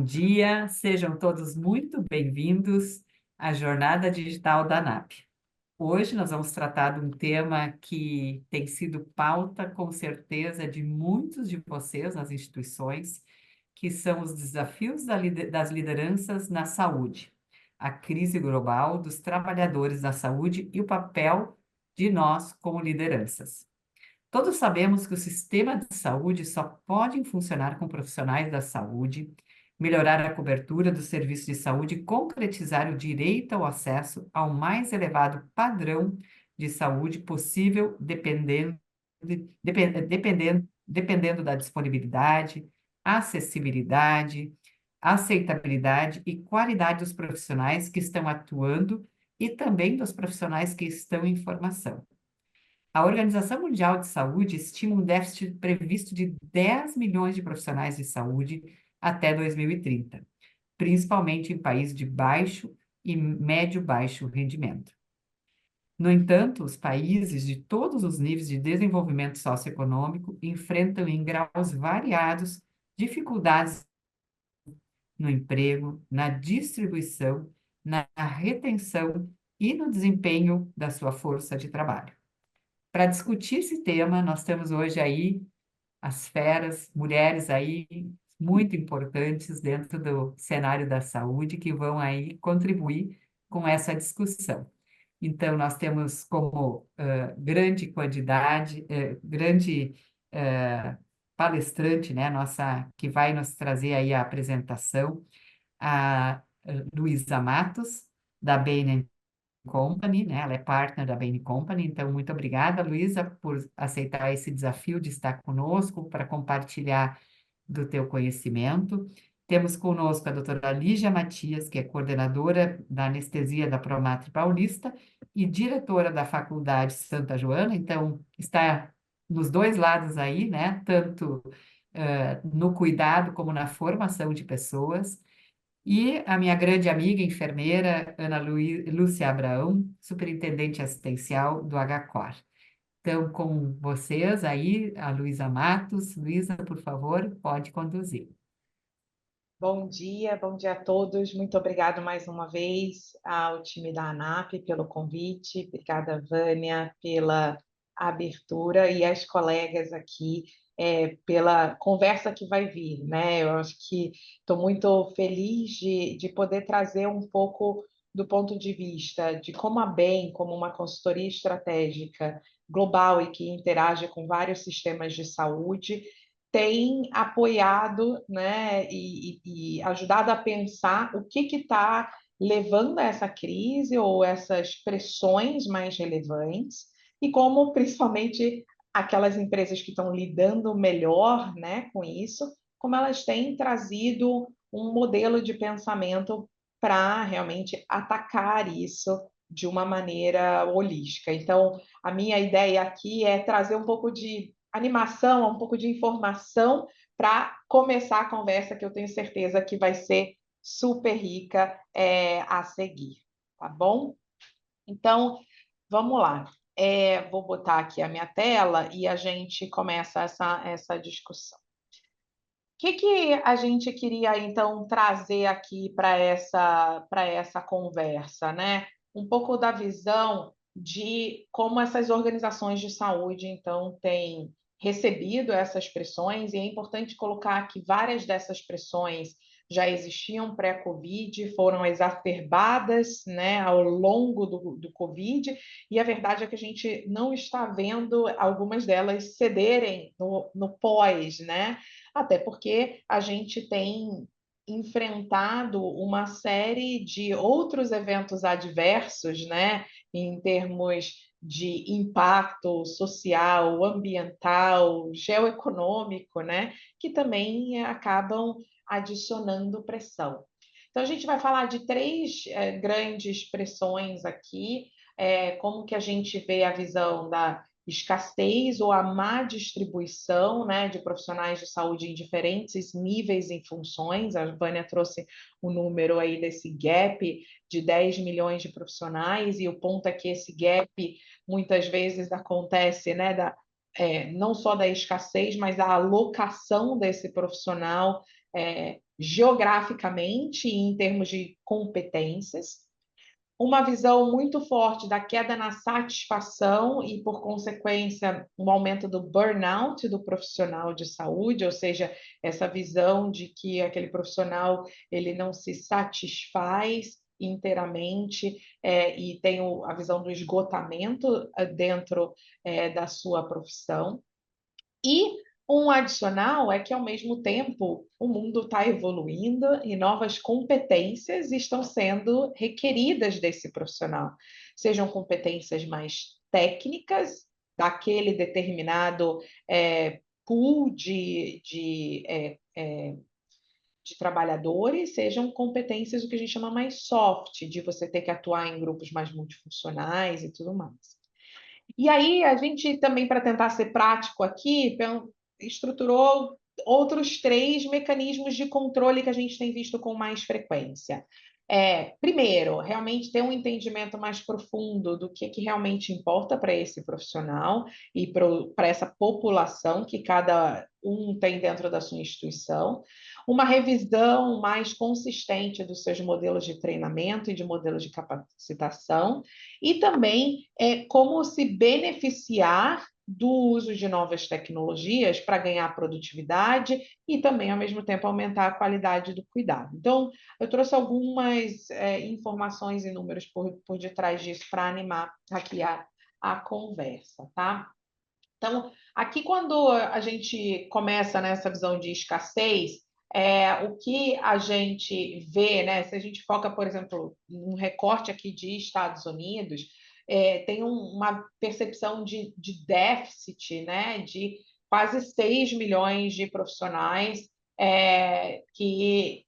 dia, sejam todos muito bem-vindos à Jornada Digital da ANAP. Hoje nós vamos tratar de um tema que tem sido pauta, com certeza, de muitos de vocês nas instituições, que são os desafios das lideranças na saúde, a crise global dos trabalhadores da saúde e o papel de nós como lideranças. Todos sabemos que o sistema de saúde só pode funcionar com profissionais da saúde, melhorar a cobertura dos serviços de saúde e concretizar o direito ao acesso ao mais elevado padrão de saúde possível, dependendo da disponibilidade, acessibilidade, aceitabilidade e qualidade dos profissionais que estão atuando e também dos profissionais que estão em formação. A Organização Mundial de Saúde estima um déficit previsto de 10 milhões de profissionais de saúde até 2030, principalmente em países de baixo e médio-baixo rendimento. No entanto, os países de todos os níveis de desenvolvimento socioeconômico enfrentam em graus variados dificuldades no emprego, na distribuição, na retenção e no desempenho da sua força de trabalho. Para discutir esse tema, nós temos hoje aí as feras, mulheres aí muito importantes dentro do cenário da saúde que vão aí contribuir com essa discussão. Então, nós temos como grande quantidade, grande palestrante, né, nossa, que vai nos trazer aí a apresentação, a Luísa Matos, da Bain Company, né? Ela é partner da Bain Company, então muito obrigada, Luísa, por aceitar esse desafio de estar conosco para compartilhar do teu conhecimento. Temos conosco a doutora Lígia Matias, que é coordenadora da anestesia da Promatre Paulista e diretora da Faculdade Santa Joana, então está nos dois lados aí, né? Tanto no cuidado como na formação de pessoas. E a minha grande amiga, enfermeira, Lúcia Abraão, superintendente assistencial do HCOR. Então, com vocês aí, a Luísa Matos. Luísa, por favor, pode conduzir. Bom dia a todos. Muito obrigado mais uma vez ao time da ANAP pelo convite. Obrigada, Vânia, pela abertura e às colegas aqui pela conversa que vai vir, né? Eu acho que estou muito feliz de poder trazer um pouco do ponto de vista de como a BEM, como uma consultoria estratégica global e que interage com vários sistemas de saúde, tem apoiado, né, e ajudado a pensar o que está levando a essa crise ou essas pressões mais relevantes e como, principalmente, aquelas empresas que estão lidando melhor, né, com isso, como elas têm trazido um modelo de pensamento para realmente atacar isso de uma maneira holística. Então, a minha ideia aqui é trazer um pouco de animação, um pouco de informação para começar a conversa que eu tenho certeza que vai ser super rica a seguir, tá bom? Então, vamos lá. Vou botar aqui a minha tela e a gente começa essa discussão. O que a gente queria, então, trazer aqui para essa conversa, né? Um pouco da visão de como essas organizações de saúde, então, têm recebido essas pressões, e é importante colocar que várias dessas pressões já existiam pré-Covid, foram exacerbadas, né, ao longo do Covid, e a verdade é que a gente não está vendo algumas delas cederem no pós, né? Até porque a gente tem enfrentado uma série de outros eventos adversos, né, em termos de impacto social, ambiental, geoeconômico, né, que também acabam adicionando pressão. Então, a gente vai falar de três grandes pressões aqui, como que a gente vê a visão da escassez ou a má distribuição, né, de profissionais de saúde em diferentes níveis e funções. A Vânia trouxe o número aí desse gap de 10 milhões de profissionais, e o ponto é que esse gap muitas vezes acontece, né, não só da escassez, mas da alocação desse profissional geograficamente e em termos de competências, uma visão muito forte da queda na satisfação e, por consequência, um aumento do burnout do profissional de saúde, ou seja, essa visão de que aquele profissional ele não se satisfaz inteiramente e tem a visão do esgotamento dentro da sua profissão. E um adicional é que, ao mesmo tempo, o mundo está evoluindo e novas competências estão sendo requeridas desse profissional, sejam competências mais técnicas, daquele determinado pool de trabalhadores, sejam competências o que a gente chama mais soft, de você ter que atuar em grupos mais multifuncionais e tudo mais. E aí, a gente também, para tentar ser prático aqui, estruturou outros 3 mecanismos de controle que a gente tem visto com mais frequência. Primeiro, realmente ter um entendimento mais profundo do que realmente importa para esse profissional e para essa população que cada um tem dentro da sua instituição. Uma revisão mais consistente dos seus modelos de treinamento e de modelos de capacitação, e também como se beneficiar do uso de novas tecnologias para ganhar produtividade e também, ao mesmo tempo, aumentar a qualidade do cuidado. Então, eu trouxe algumas informações e números por detrás disso para animar aqui a conversa, tá? Então, aqui quando a gente começa nessa visão de escassez, o que a gente vê, né? Se a gente foca, por exemplo, um recorte aqui de Estados Unidos, tem uma percepção de déficit, né? De quase 6 milhões de profissionais que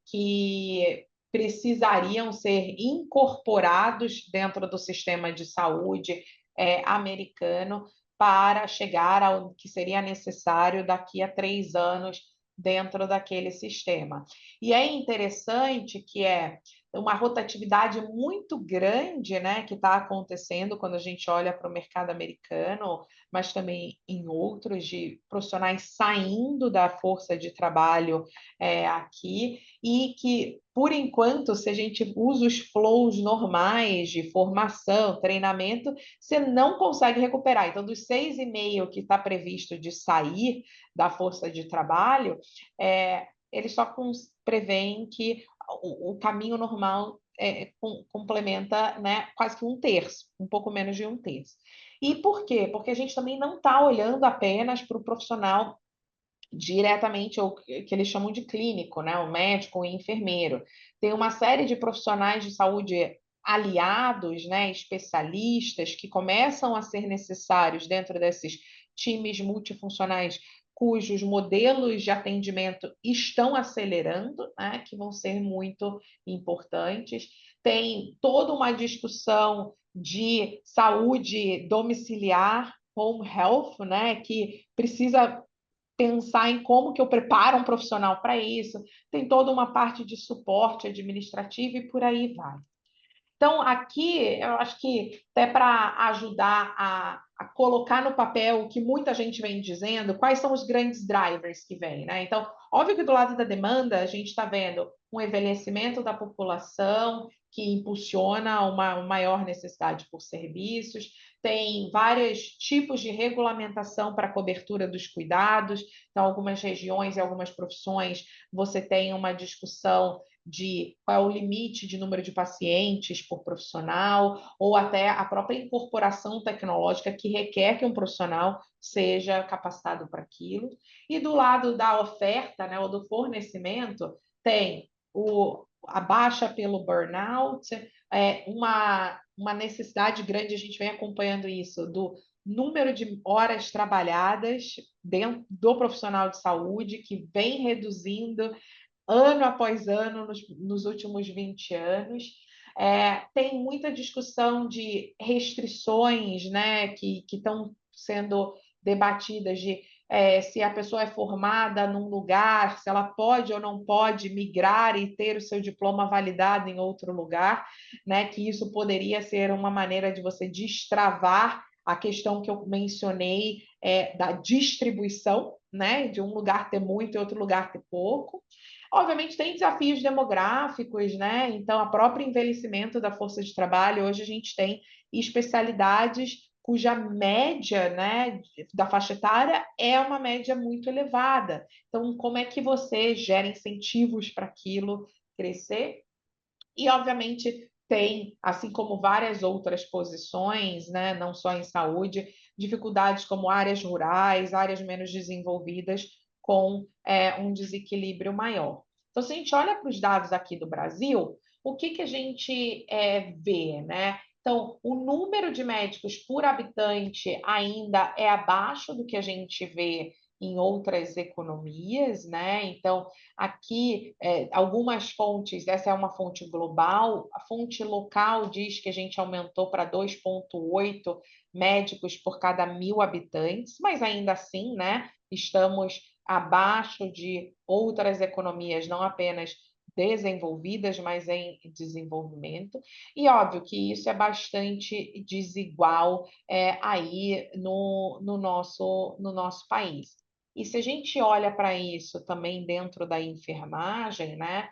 precisariam ser incorporados dentro do sistema de saúde americano para chegar ao que seria necessário daqui a 3 anos dentro daquele sistema. E é interessante que uma rotatividade muito grande, né, que está acontecendo quando a gente olha para o mercado americano, mas também em outros, de profissionais saindo da força de trabalho aqui, e que, por enquanto, se a gente usa os flows normais de formação, treinamento, você não consegue recuperar. Então, dos 6,5 que está previsto de sair da força de trabalho, eles só preveem que o caminho normal complementa, né, quase que 1/3, um pouco menos de 1/3. E por quê? Porque a gente também não está olhando apenas para o profissional diretamente, o que eles chamam de clínico, né, o médico e enfermeiro. Tem uma série de profissionais de saúde aliados, né, especialistas, que começam a ser necessários dentro desses times multifuncionais cujos modelos de atendimento estão acelerando, né, que vão ser muito importantes. Tem toda uma discussão de saúde domiciliar, home health, né, que precisa pensar em como que eu preparo um profissional para isso. Tem toda uma parte de suporte administrativo e por aí vai. Então, aqui, eu acho que até para ajudar a colocar no papel o que muita gente vem dizendo, quais são os grandes drivers que vêm, né? Então, óbvio que do lado da demanda, a gente está vendo um envelhecimento da população que impulsiona uma maior necessidade por serviços, tem vários tipos de regulamentação para a cobertura dos cuidados, então, algumas regiões e algumas profissões, você tem uma discussão de qual é o limite de número de pacientes por profissional, ou até a própria incorporação tecnológica que requer que um profissional seja capacitado para aquilo. E do lado da oferta, né, ou do fornecimento, tem a baixa pelo burnout, uma necessidade grande, a gente vem acompanhando isso, do número de horas trabalhadas dentro do profissional de saúde, que vem reduzindo ano após ano nos últimos 20 anos. Tem muita discussão de restrições, né, que estão sendo debatidas de se a pessoa é formada num lugar, se ela pode ou não pode migrar e ter o seu diploma validado em outro lugar, né, que isso poderia ser uma maneira de você destravar a questão que eu mencionei da distribuição, né? De um lugar ter muito e outro lugar ter pouco. Obviamente, tem desafios demográficos, né? Então, o próprio envelhecimento da força de trabalho, hoje a gente tem especialidades cuja média, né, da faixa etária é uma média muito elevada. Então, como é que você gera incentivos para aquilo crescer? E, obviamente, tem, assim como várias outras posições, né, não só em saúde, dificuldades como áreas rurais, áreas menos desenvolvidas, com um desequilíbrio maior. Então, se a gente olha para os dados aqui do Brasil, o que, que a gente vê, né? Então, o número de médicos por habitante ainda é abaixo do que a gente vê em outras economias, né? Então, aqui, algumas fontes, essa é uma fonte global, a fonte local diz que a gente aumentou para 2,8 médicos por cada 1.000 habitantes, mas ainda assim, né, estamos abaixo de outras economias, não apenas desenvolvidas, mas em desenvolvimento. E óbvio que isso é bastante desigual aí no nosso país. E se a gente olha para isso também dentro da enfermagem, né,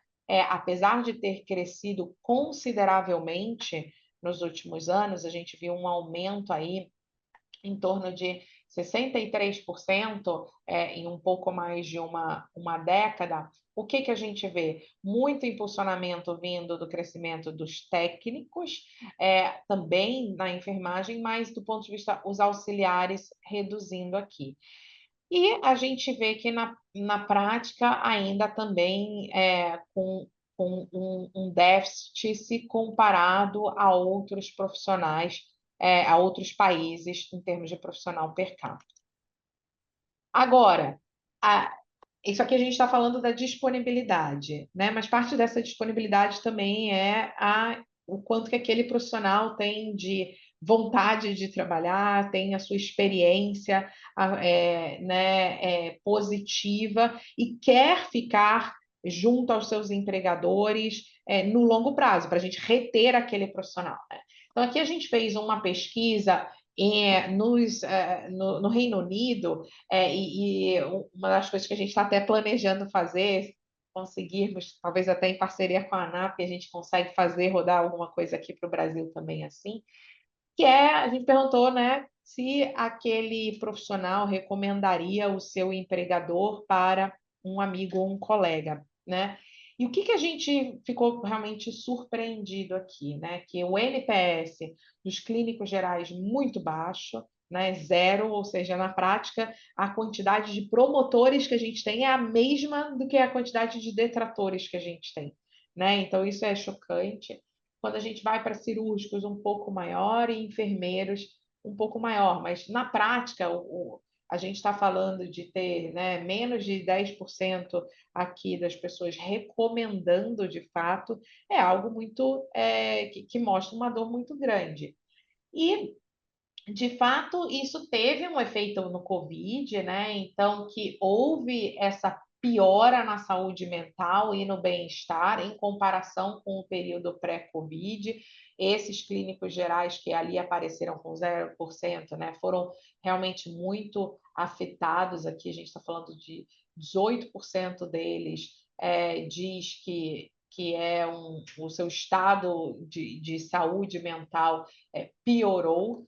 apesar de ter crescido consideravelmente nos últimos anos, a gente viu um aumento aí em torno de 63% em um pouco mais de uma década. O que, que a gente vê? Muito impulsionamento vindo do crescimento dos técnicos, também na enfermagem, mas do ponto de vista os auxiliares reduzindo aqui. E a gente vê que na prática ainda também com um déficit se comparado a outros profissionais, a outros países em termos de profissional per capita. Agora, isso aqui a gente está falando da disponibilidade, né? Mas parte dessa disponibilidade também é o quanto que aquele profissional tem de vontade de trabalhar, tem a sua experiência positiva e quer ficar junto aos seus empregadores no longo prazo, para a gente reter aquele profissional, né? Então, aqui a gente fez uma pesquisa no Reino Unido, e uma das coisas que a gente está até planejando fazer, conseguirmos, talvez até em parceria com a ANAP, a gente consegue fazer rodar alguma coisa aqui para o Brasil também assim, que a gente perguntou, né, se aquele profissional recomendaria o seu empregador para um amigo ou um colega, né? E o que, que a gente ficou realmente surpreendido aqui, né? Que o NPS dos clínicos gerais muito baixo, né? Zero, ou seja, na prática, a quantidade de promotores que a gente tem é a mesma do que a quantidade de detratores que a gente tem, né? Então, isso é chocante. Quando a gente vai para cirúrgicos um pouco maior e enfermeiros um pouco maior, mas na prática a gente está falando de ter, né, menos de 10% aqui das pessoas recomendando de fato, é algo muito que mostra uma dor muito grande. E de fato, isso teve um efeito no Covid, né? Então, que houve essa piora na saúde mental e no bem-estar em comparação com o período pré-Covid. Esses clínicos gerais que ali apareceram com 0%, né, foram realmente muito afetados. Aqui a gente está falando de 18% deles diz que o seu estado de saúde mental piorou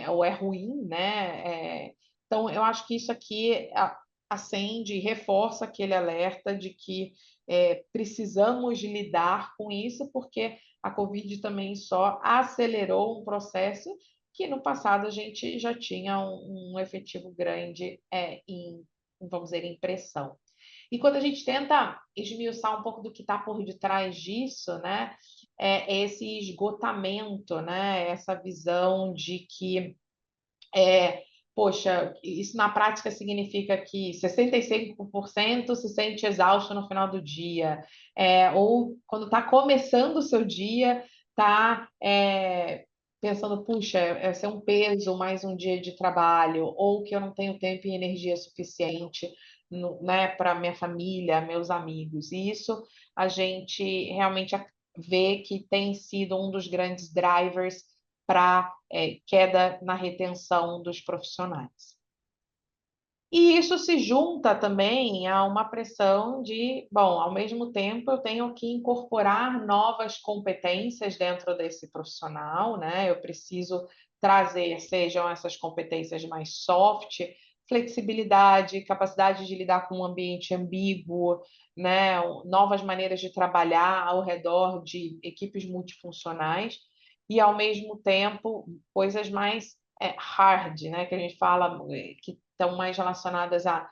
ou é ruim, né? Então, eu acho que isso aqui acende e reforça aquele alerta de que precisamos lidar com isso, porque a Covid também só acelerou um processo que no passado a gente já tinha um efetivo grande vamos dizer, em pressão. E quando a gente tenta esmiuçar um pouco do que está por detrás disso, né, esse esgotamento, né, essa visão de que, poxa, isso na prática significa que 65% se sente exausto no final do dia, ou quando está começando o seu dia, está pensando, puxa, vai ser um peso mais um dia de trabalho, ou que eu não tenho tempo e energia suficiente né, para minha família, meus amigos. E isso a gente realmente vê que tem sido um dos grandes drivers para queda na retenção dos profissionais. E isso se junta também a uma pressão de, bom, ao mesmo tempo eu tenho que incorporar novas competências dentro desse profissional, né? Eu preciso trazer, sejam essas competências mais soft, flexibilidade, capacidade de lidar com um ambiente ambíguo, né? Novas maneiras de trabalhar ao redor de equipes multifuncionais e, ao mesmo tempo, coisas mais hard, né? Que a gente fala que estão mais relacionadas a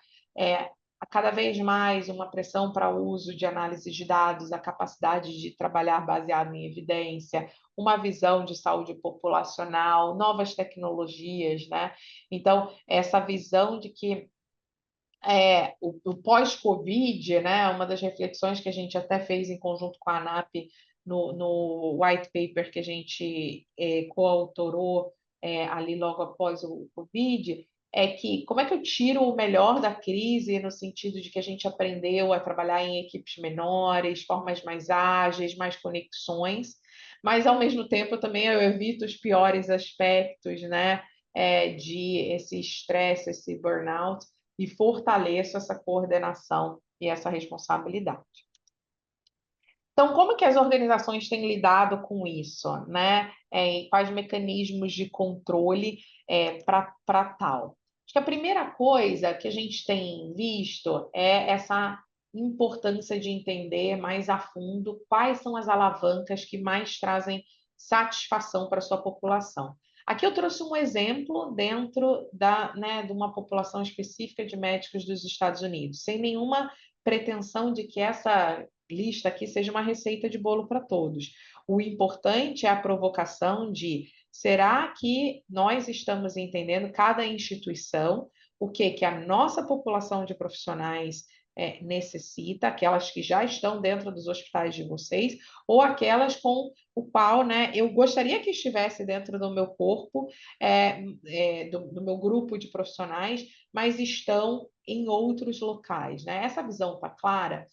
cada vez mais uma pressão para o uso de análise de dados, a capacidade de trabalhar baseado em evidência, uma visão de saúde populacional, novas tecnologias, né? Então, essa visão de que o pós-Covid, né? Uma das reflexões que a gente até fez em conjunto com a ANAP no white paper que a gente coautorou ali logo após o Covid, é que como é que eu tiro o melhor da crise no sentido de que a gente aprendeu a trabalhar em equipes menores, formas mais ágeis, mais conexões, mas ao mesmo tempo também eu evito os piores aspectos, né? De esse estresse, esse burnout, e fortaleço essa coordenação e essa responsabilidade. Então, como que as organizações têm lidado com isso, né? Quais mecanismos de controle para tal? Acho que a primeira coisa que a gente tem visto é essa importância de entender mais a fundo quais são as alavancas que mais trazem satisfação para a sua população. Aqui eu trouxe um exemplo dentro de uma população específica de médicos dos Estados Unidos, sem nenhuma pretensão de que essa lista aqui seja uma receita de bolo para todos. O importante é a provocação de: será que nós estamos entendendo cada instituição, o que a nossa população de profissionais necessita, aquelas que já estão dentro dos hospitais de vocês, ou aquelas com o qual, né, eu gostaria que estivesse dentro do meu corpo, do meu grupo de profissionais, mas estão em outros locais, né? Essa visão está clara?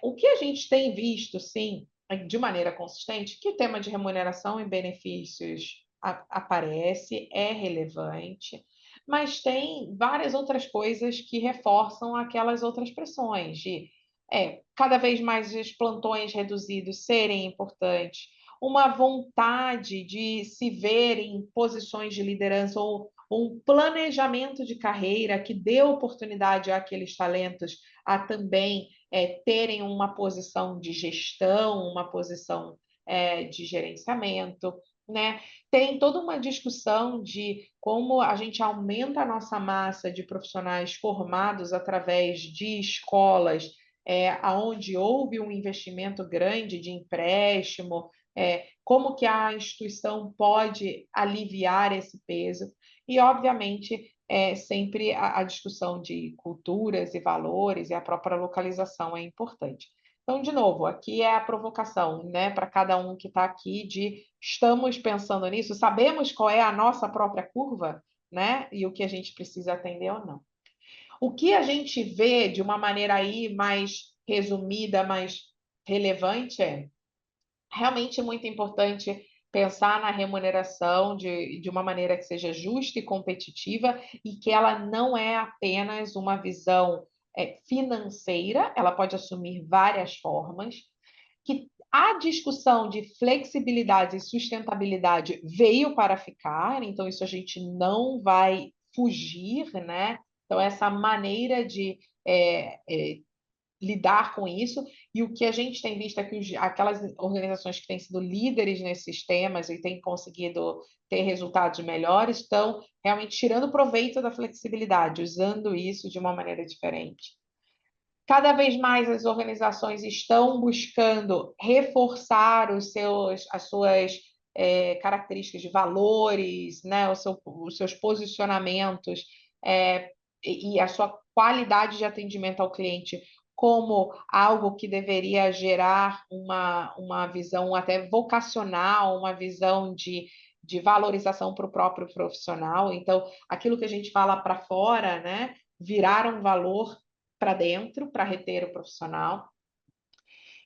O que a gente tem visto, sim, de maneira consistente, que o tema de remuneração e benefícios aparece, é relevante, mas tem várias outras coisas que reforçam aquelas outras pressões de cada vez mais os plantões reduzidos serem importantes, uma vontade de se ver em posições de liderança ou um planejamento de carreira que dê oportunidade àqueles talentos a também terem uma posição de gestão, uma posição de gerenciamento, né? Tem toda uma discussão de como a gente aumenta a nossa massa de profissionais formados através de escolas, onde houve um investimento grande de empréstimo, como que a instituição pode aliviar esse peso. E, obviamente, sempre a discussão de culturas e valores e a própria localização é importante. Então, de novo, aqui é a provocação, né, para cada um que está aqui de: estamos pensando nisso, sabemos qual é a nossa própria curva, né, e o que a gente precisa atender ou não. O que a gente vê de uma maneira aí mais resumida, mais relevante, é realmente muito importante pensar na remuneração de uma maneira que seja justa e competitiva e que ela não é apenas uma visão financeira, ela pode assumir várias formas, que a discussão de flexibilidade e sustentabilidade veio para ficar, então isso a gente não vai fugir, né? Então, essa maneira de lidar com isso, e o que a gente tem visto é que aquelas organizações que têm sido líderes nesses temas e têm conseguido ter resultados melhores estão realmente tirando proveito da flexibilidade, usando isso de uma maneira diferente. Cada vez mais as organizações estão buscando reforçar as suas características de valores, né, os seus posicionamentos e a sua qualidade de atendimento ao cliente como algo que deveria gerar uma visão até vocacional, uma visão de valorização para o próprio profissional. Então, aquilo que a gente fala para fora, né, virar um valor para dentro, para reter o profissional.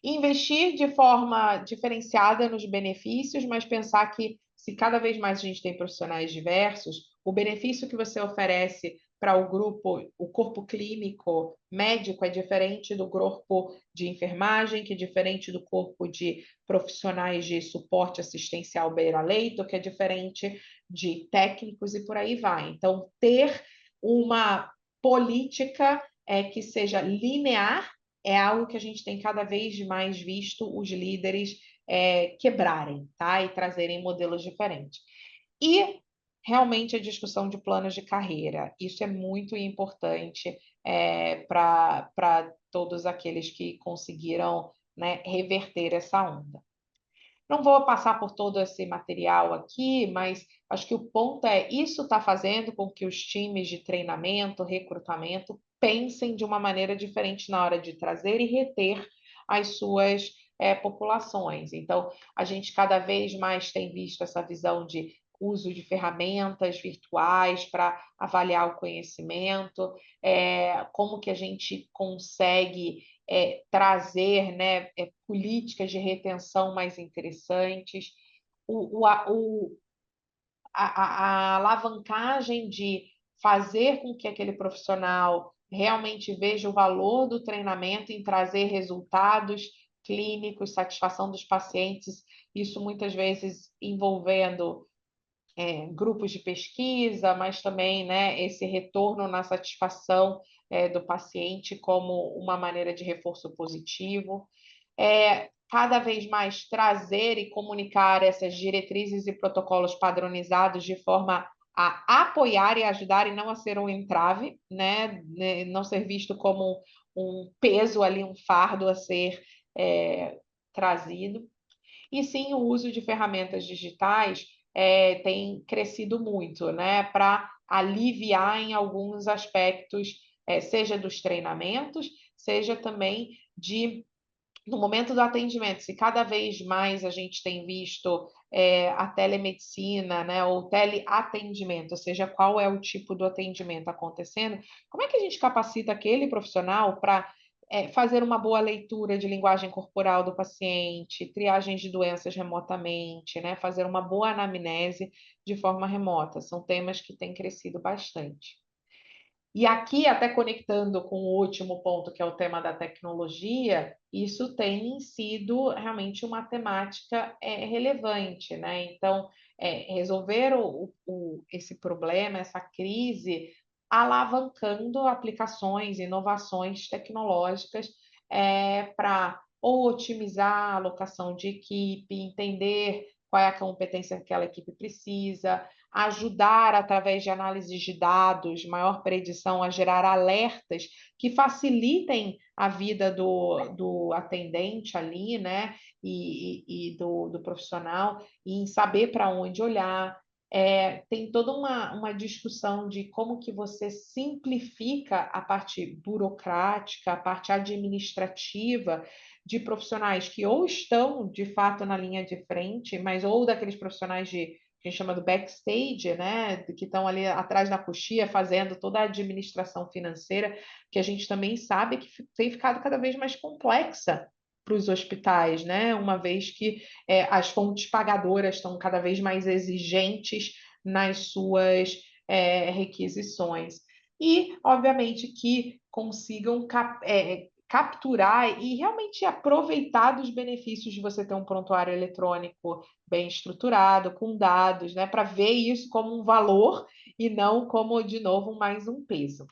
Investir de forma diferenciada nos benefícios, mas pensar que se cada vez mais a gente tem profissionais diversos, o benefício que você oferece para o grupo, o corpo clínico médico é diferente do corpo de enfermagem, que é diferente do corpo de profissionais de suporte assistencial beira-leito, que é diferente de técnicos e por aí vai. Então, ter uma política que seja linear é algo que a gente tem cada vez mais visto os líderes quebrarem, tá? E trazerem modelos diferentes. E realmente a discussão de planos de carreira. Isso é muito importante para todos aqueles que conseguiram, né, reverter essa onda. Não vou passar por todo esse material aqui, mas acho que o ponto é isso está fazendo com que os times de treinamento, recrutamento, pensem de uma maneira diferente na hora de trazer e reter as suas populações. Então, a gente cada vez mais tem visto essa visão de uso de ferramentas virtuais para avaliar o conhecimento, como que a gente consegue trazer, né, políticas de retenção mais interessantes, a alavancagem de fazer com que aquele profissional realmente veja o valor do treinamento em trazer resultados clínicos, satisfação dos pacientes, isso muitas vezes envolvendo grupos de pesquisa, mas também, né, esse retorno na satisfação do paciente como uma maneira de reforço positivo. Cada vez mais trazer e comunicar essas diretrizes e protocolos padronizados de forma a apoiar e ajudar e não a ser um entrave, né? Não ser visto como um peso ali, um fardo a ser trazido. E sim, o uso de ferramentas digitais tem crescido muito, né, para aliviar em alguns aspectos, seja dos treinamentos, seja também no momento do atendimento. Se cada vez mais a gente tem visto a telemedicina, né, ou teleatendimento, ou seja, qual é o tipo do atendimento acontecendo, como é que a gente capacita aquele profissional para fazer uma boa leitura de linguagem corporal do paciente, triagem de doenças remotamente, né? Fazer uma boa anamnese de forma remota. São temas que têm crescido bastante. E aqui, até conectando com o último ponto, que é o tema da tecnologia, isso tem sido realmente uma temática relevante, né? Então, resolver esse problema, essa crise, alavancando aplicações, inovações tecnológicas para ou otimizar a alocação de equipe, entender qual é a competência que aquela equipe precisa, ajudar através de análises de dados, maior predição, a gerar alertas que facilitem a vida do atendente ali, né? E do profissional, em saber para onde olhar. Tem toda uma discussão de como que você simplifica a parte burocrática, a parte administrativa de profissionais que ou estão de fato na linha de frente, mas ou daqueles profissionais que a gente chama do backstage, né, que estão ali atrás da coxia fazendo toda a administração financeira, que a gente também sabe que tem ficado cada vez mais complexa para os hospitais, né, uma vez que as fontes pagadoras estão cada vez mais exigentes nas suas requisições. E, obviamente, que consigam capturar e realmente aproveitar dos benefícios de você ter um prontuário eletrônico bem estruturado, com dados, né, para ver isso como um valor e não como, de novo, mais um peso.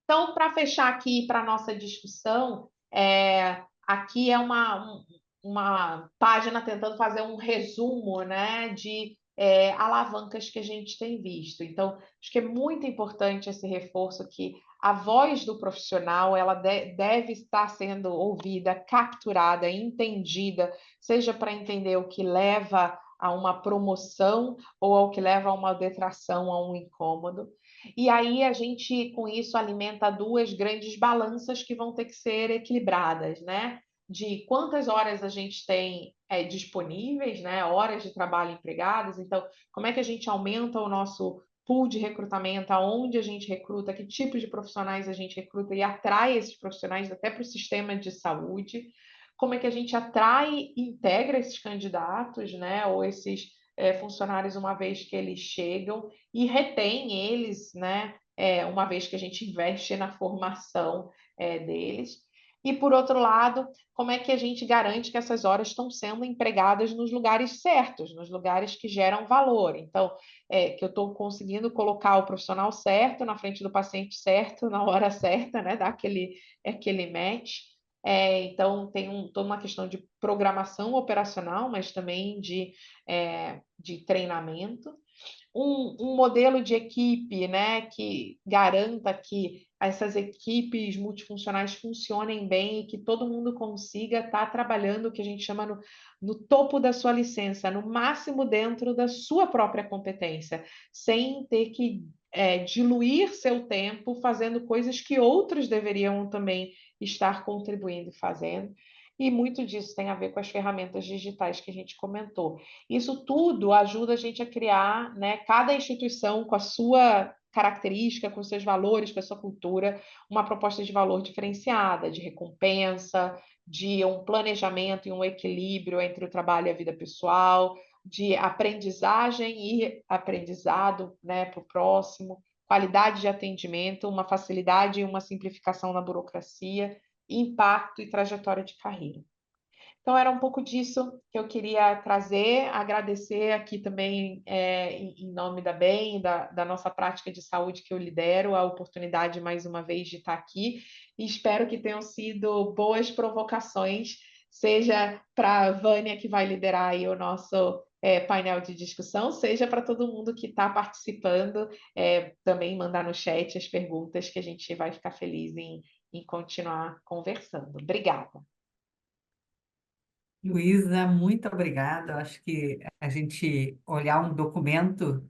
Então, para fechar aqui para a nossa discussão, aqui é uma página tentando fazer um resumo, né, de alavancas que a gente tem visto. Então, acho que é muito importante esse reforço que a voz do profissional ela deve estar sendo ouvida, capturada, entendida, seja para entender o que leva a uma promoção ou ao que leva a uma detração, a um incômodo. E aí a gente, com isso, alimenta duas grandes balanças que vão ter que ser equilibradas, né? De quantas horas a gente tem disponíveis, né? Horas de trabalho empregadas. Então, como é que a gente aumenta o nosso pool de recrutamento, aonde a gente recruta, que tipo de profissionais a gente recruta e atrai esses profissionais até para o sistema de saúde. Como é que a gente atrai e integra esses candidatos, né? Ou esses funcionários uma vez que eles chegam e retém eles, né, uma vez que a gente investe na formação deles. E, por outro lado, como é que a gente garante que essas horas estão sendo empregadas nos lugares certos, nos lugares que geram valor? Então, que eu estou conseguindo colocar o profissional certo na frente do paciente certo, na hora certa, né, dar aquele match. Então, tem toda uma questão de programação operacional, mas também de treinamento. Um modelo de equipe, né, que garanta que essas equipes multifuncionais funcionem bem e que todo mundo consiga estar trabalhando o que a gente chama no topo da sua licença, no máximo dentro da sua própria competência, sem ter que diluir seu tempo fazendo coisas que outros deveriam também estar contribuindo e fazendo. E muito disso tem a ver com as ferramentas digitais que a gente comentou. Isso tudo ajuda a gente a criar, né, cada instituição com a sua característica, com seus valores, com a sua cultura, uma proposta de valor diferenciada, de recompensa, de um planejamento e um equilíbrio entre o trabalho e a vida pessoal, de aprendizagem e aprendizado, né, para o próximo, qualidade de atendimento, uma facilidade e uma simplificação na burocracia, impacto e trajetória de carreira. Então, era um pouco disso que eu queria trazer, agradecer aqui também, em nome da BEM, da nossa prática de saúde que eu lidero, a oportunidade mais uma vez de estar aqui, e espero que tenham sido boas provocações, seja para a Vânia, que vai liderar aí o nosso painel de discussão, seja para todo mundo que está participando, também mandar no chat as perguntas que a gente vai ficar feliz em continuar conversando. Obrigada. Luísa, muito obrigada. Acho que a gente olhar um documento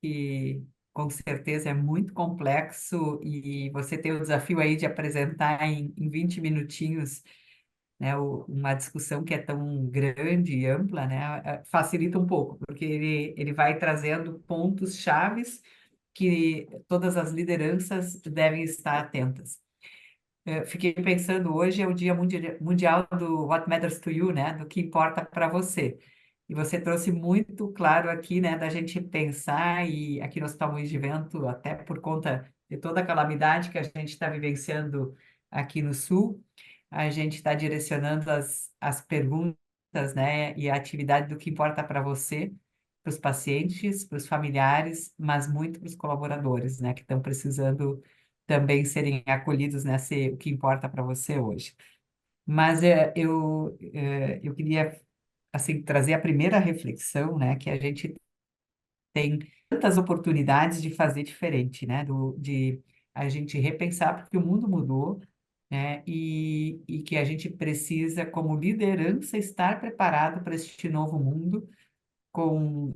que com certeza é muito complexo e você tem o desafio aí de apresentar em 20 minutinhos, né, uma discussão que é tão grande e ampla, né, facilita um pouco, porque ele vai trazendo pontos chaves que todas as lideranças devem estar atentas. Fiquei pensando, hoje é o Dia Mundial do What Matters to You, né? Do que importa para você. E você trouxe muito claro aqui, né, da gente pensar, e aqui no Hospital Moinhos de Vento, até por conta de toda a calamidade que a gente está vivenciando aqui no Sul, a gente está direcionando as perguntas, né, e a atividade do que importa para você, para os pacientes, para os familiares, mas muito para os colaboradores, né, que estão precisando também serem acolhidos nesse o que importa para você hoje. Mas eu queria assim trazer a primeira reflexão, né, que a gente tem tantas oportunidades de fazer diferente, né, de a gente repensar porque o mundo mudou, né, e que a gente precisa, como liderança, estar preparado para este novo mundo com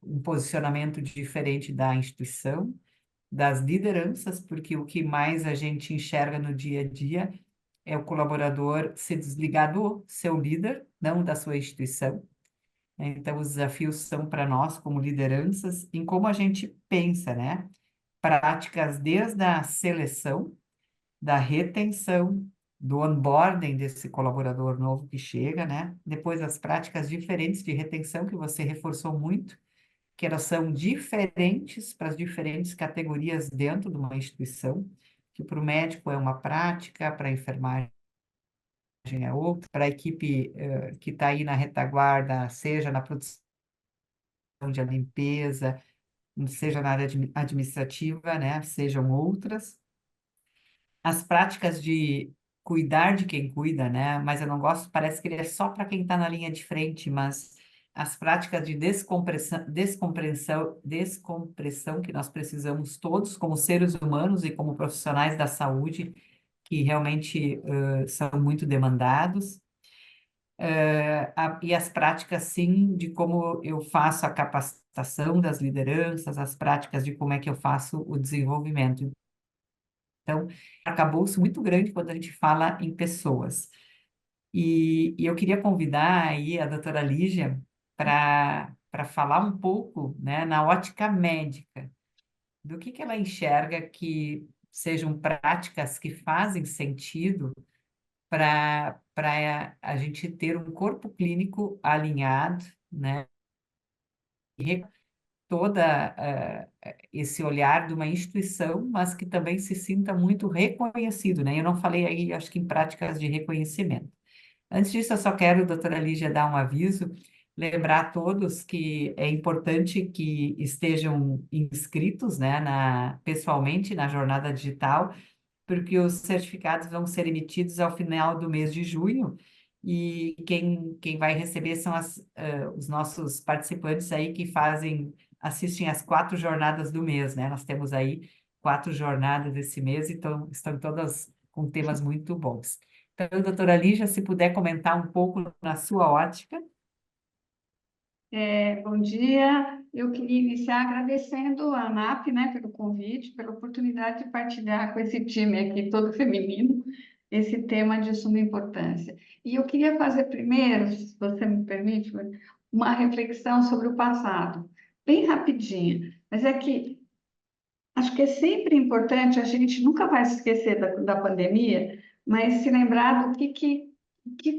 um posicionamento diferente da instituição, das lideranças, porque o que mais a gente enxerga no dia a dia é o colaborador se desligar do seu líder, não da sua instituição. Então, os desafios são para nós, como lideranças, em como a gente pensa, né? Práticas desde a seleção, da retenção, do onboarding desse colaborador novo que chega, né? Depois, as práticas diferentes de retenção, que você reforçou muito, que elas são diferentes para as diferentes categorias dentro de uma instituição, que para o médico é uma prática, para a enfermagem é outra, para a equipe que está aí na retaguarda, seja na produção de limpeza, seja na área administrativa, né, sejam outras. As práticas de cuidar de quem cuida, né? Mas eu não gosto, parece que ele é só para quem está na linha de frente, mas as práticas de descompressão que nós precisamos todos como seres humanos e como profissionais da saúde, que realmente são muito demandados. E as práticas, sim, de como eu faço a capacitação das lideranças, as práticas de como é que eu faço o desenvolvimento. Então, arcabouço muito grande quando a gente fala em pessoas. E eu queria convidar aí a doutora Lígia para falar um pouco, né, na ótica médica, do que ela enxerga que sejam práticas que fazem sentido para a gente ter um corpo clínico alinhado, né, toda esse olhar de uma instituição, mas que também se sinta muito reconhecido, né? Eu não falei aí, acho que em práticas de reconhecimento. Antes disso, eu só quero, doutora Lígia, dar um aviso, lembrar a todos que é importante que estejam inscritos, né, pessoalmente na jornada digital, porque os certificados vão ser emitidos ao final do mês de junho, e quem vai receber são os nossos participantes aí que assistem às 4 jornadas do mês, né? Nós temos aí 4 jornadas esse mês, então estão todas com temas muito bons. Então, doutora Lígia, se puder comentar um pouco na sua ótica. Bom dia. Eu queria iniciar agradecendo a ANAP, né, pelo convite, pela oportunidade de partilhar com esse time aqui todo feminino esse tema de suma importância. E eu queria fazer primeiro, se você me permite, uma reflexão sobre o passado, bem rapidinha. Mas é que acho que é sempre importante, a gente nunca vai se esquecer da pandemia, mas se lembrar do que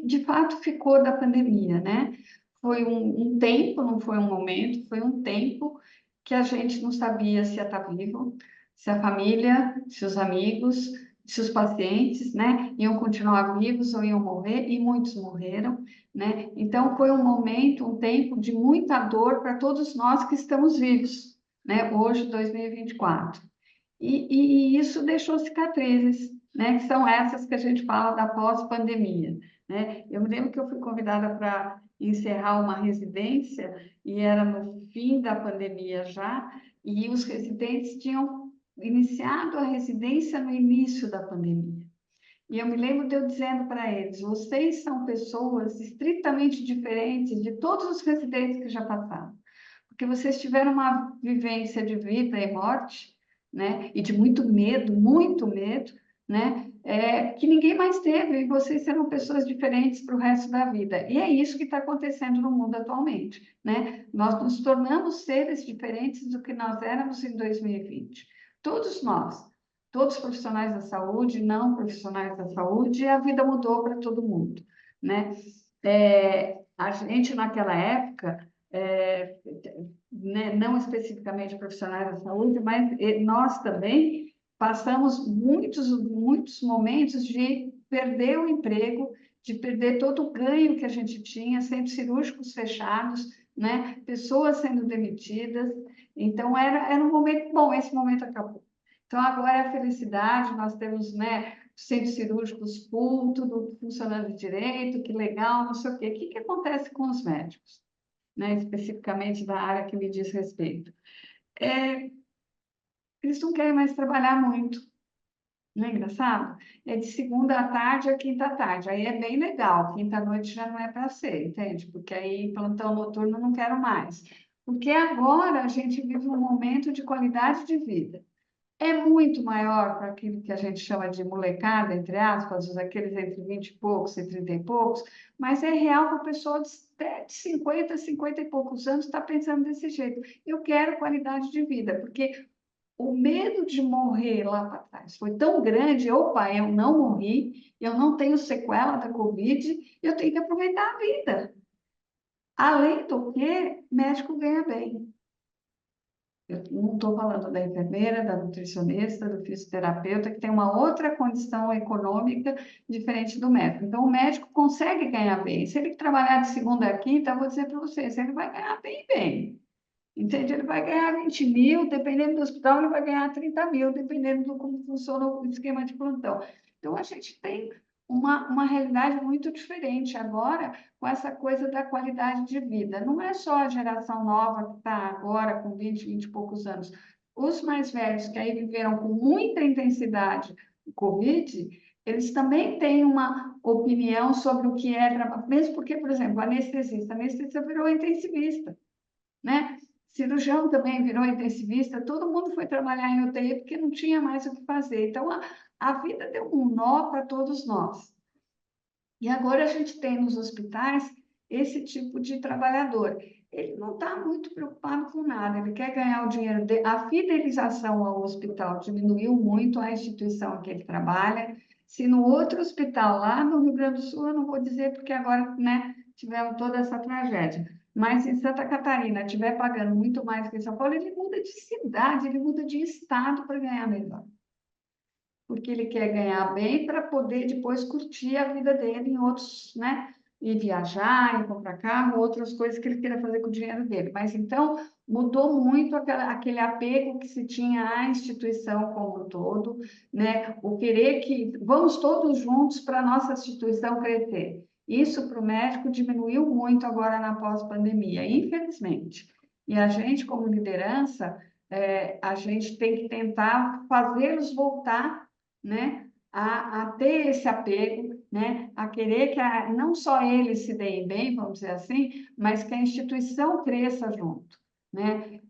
de fato ficou da pandemia, né? Foi um tempo, não foi um momento, foi um tempo que a gente não sabia se ia estar vivo, se a família, se os amigos, se os pacientes, né, iam continuar vivos ou iam morrer, e muitos morreram, né? Então foi um momento, um tempo de muita dor para todos nós que estamos vivos, né? Hoje, 2024. E isso deixou cicatrizes, né? Que são essas que a gente fala da pós-pandemia, né? Eu me lembro que eu fui convidada para encerrar uma residência e era no fim da pandemia já, e os residentes tinham iniciado a residência no início da pandemia. E eu me lembro de eu dizendo para eles: vocês são pessoas estritamente diferentes de todos os residentes que já passaram, porque vocês tiveram uma vivência de vida e morte, né? E de muito medo, né? Que ninguém mais teve, e vocês serão pessoas diferentes para o resto da vida. E é isso que está acontecendo no mundo atualmente, né? Nós nos tornamos seres diferentes do que nós éramos em 2020. Todos nós, todos os profissionais da saúde, não profissionais da saúde, e a vida mudou para todo mundo, né? A gente, naquela época, né, não especificamente profissionais da saúde, mas nós também passamos muitos momentos de perder o emprego, de perder todo o ganho que a gente tinha, centros cirúrgicos fechados, né, pessoas sendo demitidas. Então, era um momento bom, esse momento acabou. Então, agora é a felicidade, nós temos, né, centros cirúrgicos full, tudo funcionando direito, que legal, não sei o quê. O que acontece com os médicos, né, especificamente da área que me diz respeito? Eles não querem mais trabalhar muito, não é engraçado? É de segunda à tarde a quinta à tarde, aí é bem legal, quinta à noite já não é para ser, entende? Porque aí plantão noturno não quero mais. Porque agora a gente vive um momento de qualidade de vida. É muito maior para aquilo que a gente chama de molecada, entre aspas, aqueles entre 20 e poucos e 30 e poucos, mas é real para a pessoa de 50, 50 e poucos anos estar pensando desse jeito. Eu quero qualidade de vida, porque o medo de morrer lá para trás foi tão grande. Opa, eu não morri, eu não tenho sequela da Covid, eu tenho que aproveitar a vida. Além do que, médico ganha bem. Eu não estou falando da enfermeira, da nutricionista, do fisioterapeuta, que tem uma outra condição econômica diferente do médico. Então, o médico consegue ganhar bem. Se ele trabalhar de segunda a quinta, eu vou dizer para vocês, ele vai ganhar bem, bem. Entende? Ele vai ganhar 20 mil, dependendo do hospital, ele vai ganhar 30 mil, dependendo do como funciona o esquema de plantão. Então, a gente tem uma realidade muito diferente agora com essa coisa da qualidade de vida. Não é só a geração nova que está agora com 20, 20 e poucos anos. Os mais velhos, que aí viveram com muita intensidade o Covid, eles também têm uma opinião sobre o que é trabalho, mesmo porque, por exemplo, anestesista virou intensivista, né? Cirurgião também virou intensivista, todo mundo foi trabalhar em UTI porque não tinha mais o que fazer. Então, a vida deu um nó para todos nós. E agora a gente tem nos hospitais esse tipo de trabalhador. Ele não está muito preocupado com nada, ele quer ganhar o dinheiro dele. A fidelização ao hospital diminuiu muito a instituição em que ele trabalha. Se no outro hospital, lá no Rio Grande do Sul, eu não vou dizer porque agora, né, tivemos toda essa tragédia, mas em Santa Catarina estiver pagando muito mais que em São Paulo, ele muda de cidade, ele muda de estado para ganhar melhor. Porque ele quer ganhar bem para poder depois curtir a vida dele em outros, né? E viajar, e comprar carro, outras coisas que ele queira fazer com o dinheiro dele. Mas então mudou muito aquele apego que se tinha à instituição como um todo, né? O querer que vamos todos juntos para a nossa instituição crescer. Isso para o médico diminuiu muito agora na pós-pandemia, infelizmente. E a gente, como liderança, a gente tem que tentar fazê-los voltar, né, a ter esse apego, né, a querer que não só eles se deem bem, vamos dizer assim, mas que a instituição cresça junto, né?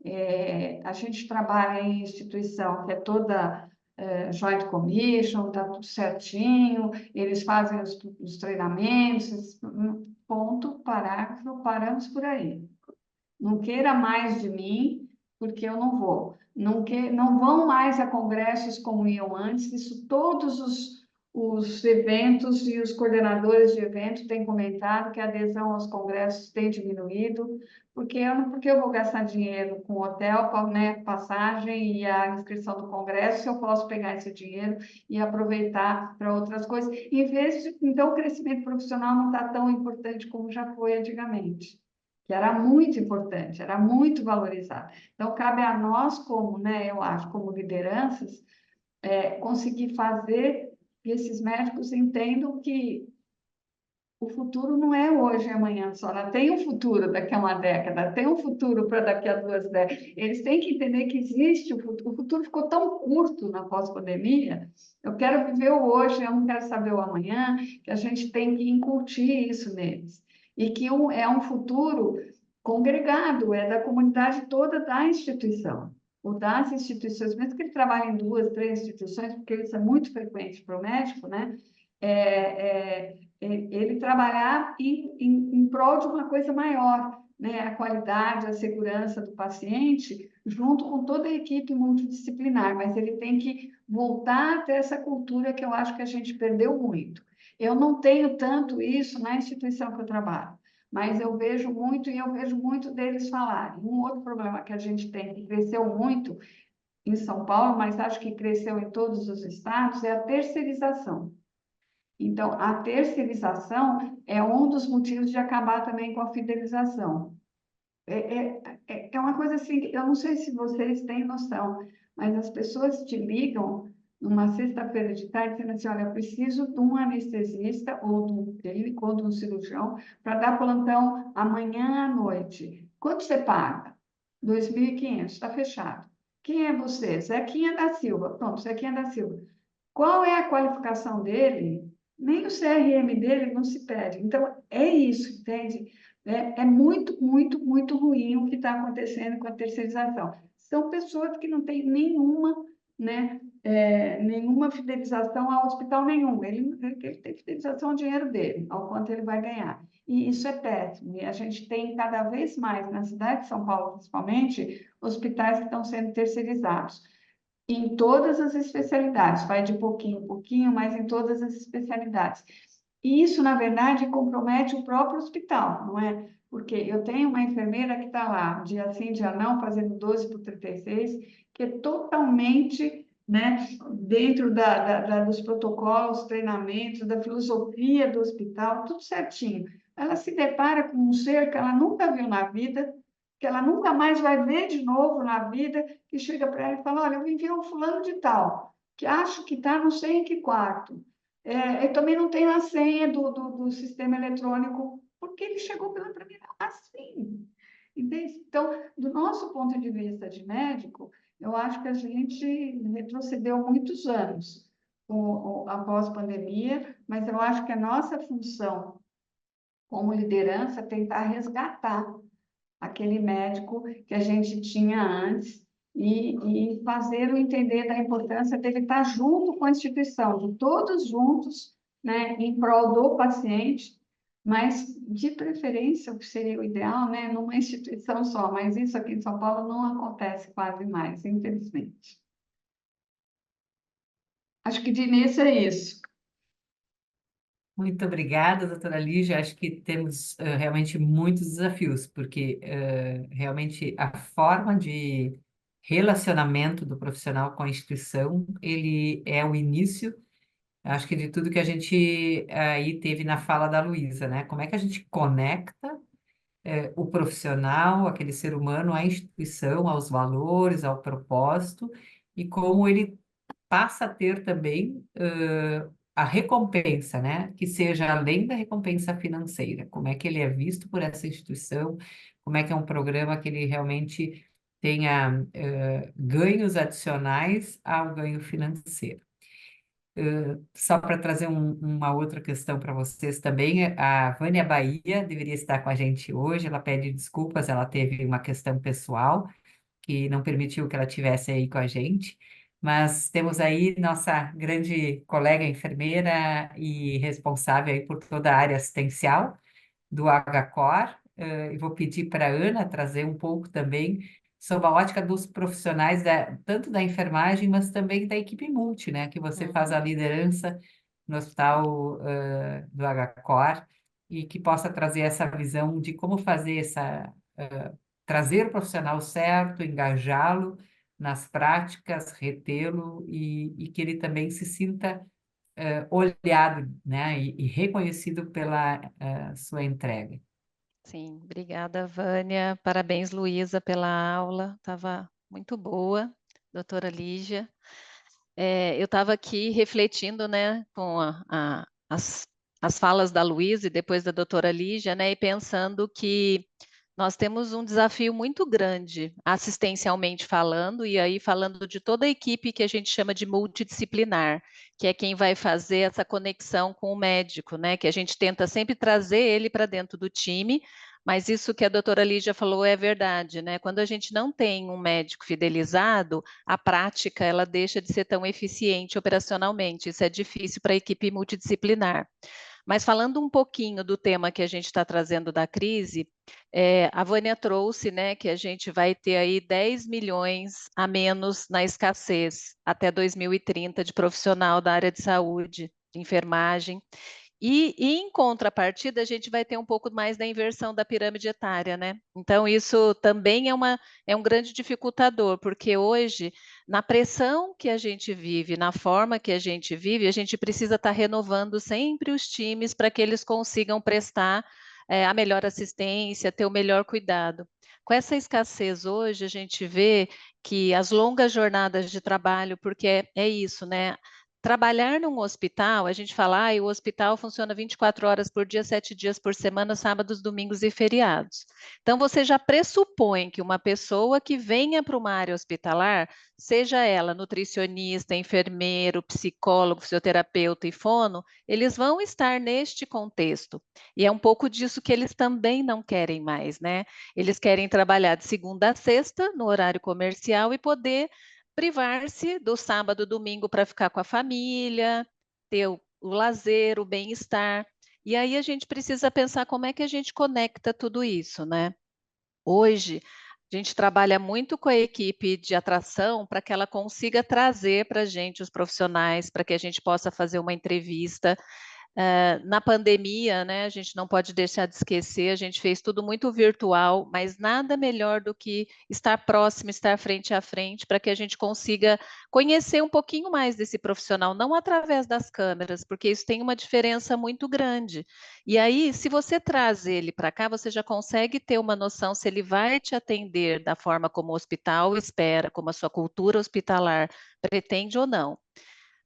A gente trabalha em instituição que é toda joint commission, está tudo certinho, eles fazem os treinamentos, ponto, parágrafo, paramos por aí. Não queira mais de mim, porque eu não vou. Não vão mais a congressos como iam antes, isso todos os eventos e os coordenadores de evento têm comentado que a adesão aos congressos tem diminuído, porque eu vou gastar dinheiro com hotel, né, passagem e a inscrição do congresso, se eu posso pegar esse dinheiro e aproveitar para outras coisas, então o crescimento profissional não está tão importante como já foi antigamente, que era muito importante, era muito valorizado. Então, cabe a nós, como, né, eu acho, como lideranças, conseguir fazer que esses médicos entendam que o futuro não é hoje e amanhã só, ela tem um futuro daqui a uma década, tem um futuro para daqui a 2 décadas. Eles têm que entender que existe o futuro ficou tão curto na pós-pandemia, eu quero viver o hoje, eu não quero saber o amanhã, que a gente tem que incutir isso neles. E que é um futuro congregado, é da comunidade toda da instituição, ou das instituições, mesmo que ele trabalhe em 2, 3 instituições, porque isso é muito frequente para o médico, né? Ele trabalhar em prol de uma coisa maior, né? A qualidade, a segurança do paciente, junto com toda a equipe multidisciplinar, mas ele tem que voltar a ter essa cultura que eu acho que a gente perdeu muito. Eu não tenho tanto isso na instituição que eu trabalho, mas eu vejo muito e eu vejo muito deles falarem. Um outro problema que a gente tem, que cresceu muito em São Paulo, mas acho que cresceu em todos os estados, é a terceirização. Então, a terceirização é um dos motivos de acabar também com a fidelização. É uma coisa assim, eu não sei se vocês têm noção, mas as pessoas te ligam numa sexta-feira de tarde dizendo assim, olha, eu preciso de um anestesista ou de um clínico ou de um cirurgião para dar plantão amanhã à noite. Quanto você paga? 2.500, está fechado. Quem é você? Zequinha da Silva. Pronto, Zequinha da Silva. Qual é a qualificação dele? Nem o CRM dele não se pede. Então, é isso, entende? É muito, muito, muito ruim o que está acontecendo com a terceirização. São pessoas que não têm nenhuma, né, nenhuma fidelização ao hospital nenhum. Ele tem fidelização ao dinheiro dele, ao quanto ele vai ganhar. E isso é péssimo. E a gente tem cada vez mais, na cidade de São Paulo, principalmente, hospitais que estão sendo terceirizados em todas as especialidades, vai de pouquinho em pouquinho, mas em todas as especialidades. E isso, na verdade, compromete o próprio hospital, não é? Porque eu tenho uma enfermeira que está lá, dia sim, dia não, fazendo 12 por 36, que é totalmente, né, dentro dos protocolos, treinamentos, da filosofia do hospital, tudo certinho. Ela se depara com um ser que ela nunca viu na vida, que ela nunca mais vai ver de novo na vida, que chega para ela e fala, olha, eu enviei um fulano de tal, que acho que está não sei em que quarto. Eu também não tenho a senha do sistema eletrônico, porque ele chegou pela primeira assim. Entende? Então, do nosso ponto de vista de médico, eu acho que a gente retrocedeu muitos anos após a pandemia, mas eu acho que a nossa função como liderança é tentar resgatar aquele médico que a gente tinha antes e fazê-lo entender da importância dele estar junto com a instituição, de todos juntos, né, em prol do paciente, mas de preferência, o que seria o ideal, né, numa instituição só, mas isso aqui em São Paulo não acontece quase mais, infelizmente. Acho que de início é isso. Muito obrigada, doutora Lígia. Acho que temos realmente muitos desafios, porque realmente a forma de relacionamento do profissional com a instituição, ele é o início, acho que de tudo que a gente aí teve na fala da Luísa, né? Como é que a gente conecta o profissional, aquele ser humano, à instituição, aos valores, ao propósito, e como ele passa a ter também a recompensa, né? Que seja além da recompensa financeira. Como é que ele é visto por essa instituição? Como é que é um programa que ele realmente tenha ganhos adicionais ao ganho financeiro? Só para trazer uma outra questão para vocês também, a Vânia Bahia deveria estar com a gente hoje. Ela pede desculpas, ela teve uma questão pessoal que não permitiu que ela tivesse aí com a gente. Mas temos aí nossa grande colega enfermeira e responsável aí por toda a área assistencial do HCOR. E vou pedir para a Ana trazer um pouco também sob a ótica dos profissionais, tanto da enfermagem, mas também da equipe multi, né? Que você faz a Uhum. liderança no hospital do HCOR e que possa trazer essa visão de como fazer trazer o profissional certo, engajá-lo nas práticas, retê-lo e que ele também se sinta olhado, né, e reconhecido pela sua entrega. Sim, obrigada, Vânia. Parabéns, Luísa, pela aula. Estava muito boa, doutora Lígia. Eu estava aqui refletindo, né, com as falas da Luísa e depois da doutora Lígia, né, e pensando que nós temos um desafio muito grande, assistencialmente falando, e aí falando de toda a equipe que a gente chama de multidisciplinar, que é quem vai fazer essa conexão com o médico, né? Que a gente tenta sempre trazer ele para dentro do time, mas isso que a doutora Lígia falou é verdade, né? Quando a gente não tem um médico fidelizado, a prática ela deixa de ser tão eficiente operacionalmente. Isso é difícil para a equipe multidisciplinar. Mas falando um pouquinho do tema que a gente está trazendo da crise, a Vânia trouxe, né, que a gente vai ter aí 10 milhões a menos na escassez até 2030 de profissional da área de saúde, de enfermagem. E em contrapartida, a gente vai ter um pouco mais da inversão da pirâmide etária, né? Então, isso também é um grande dificultador, porque hoje, na pressão que a gente vive, na forma que a gente vive, a gente precisa estar renovando sempre os times para que eles consigam prestar a melhor assistência, ter o melhor cuidado. Com essa escassez hoje, a gente vê que as longas jornadas de trabalho, porque é isso, né? Trabalhar num hospital, a gente fala, o hospital funciona 24 horas por dia, 7 dias por semana, sábados, domingos e feriados. Então, você já pressupõe que uma pessoa que venha para uma área hospitalar, seja ela nutricionista, enfermeiro, psicólogo, fisioterapeuta e fono, eles vão estar neste contexto. E é um pouco disso que eles também não querem mais, né? Eles querem trabalhar de segunda a sexta, no horário comercial, e poder privar-se do sábado, domingo para ficar com a família, ter o lazer, o bem-estar. E aí a gente precisa pensar como é que a gente conecta tudo isso, né? Hoje, a gente trabalha muito com a equipe de atração para que ela consiga trazer para a gente os profissionais, para que a gente possa fazer uma entrevista. Na pandemia, né, a gente não pode deixar de esquecer, a gente fez tudo muito virtual, mas nada melhor do que estar próximo, estar frente a frente, para que a gente consiga conhecer um pouquinho mais desse profissional, não através das câmeras, porque isso tem uma diferença muito grande. E aí, se você traz ele para cá, você já consegue ter uma noção se ele vai te atender da forma como o hospital espera, como a sua cultura hospitalar pretende ou não.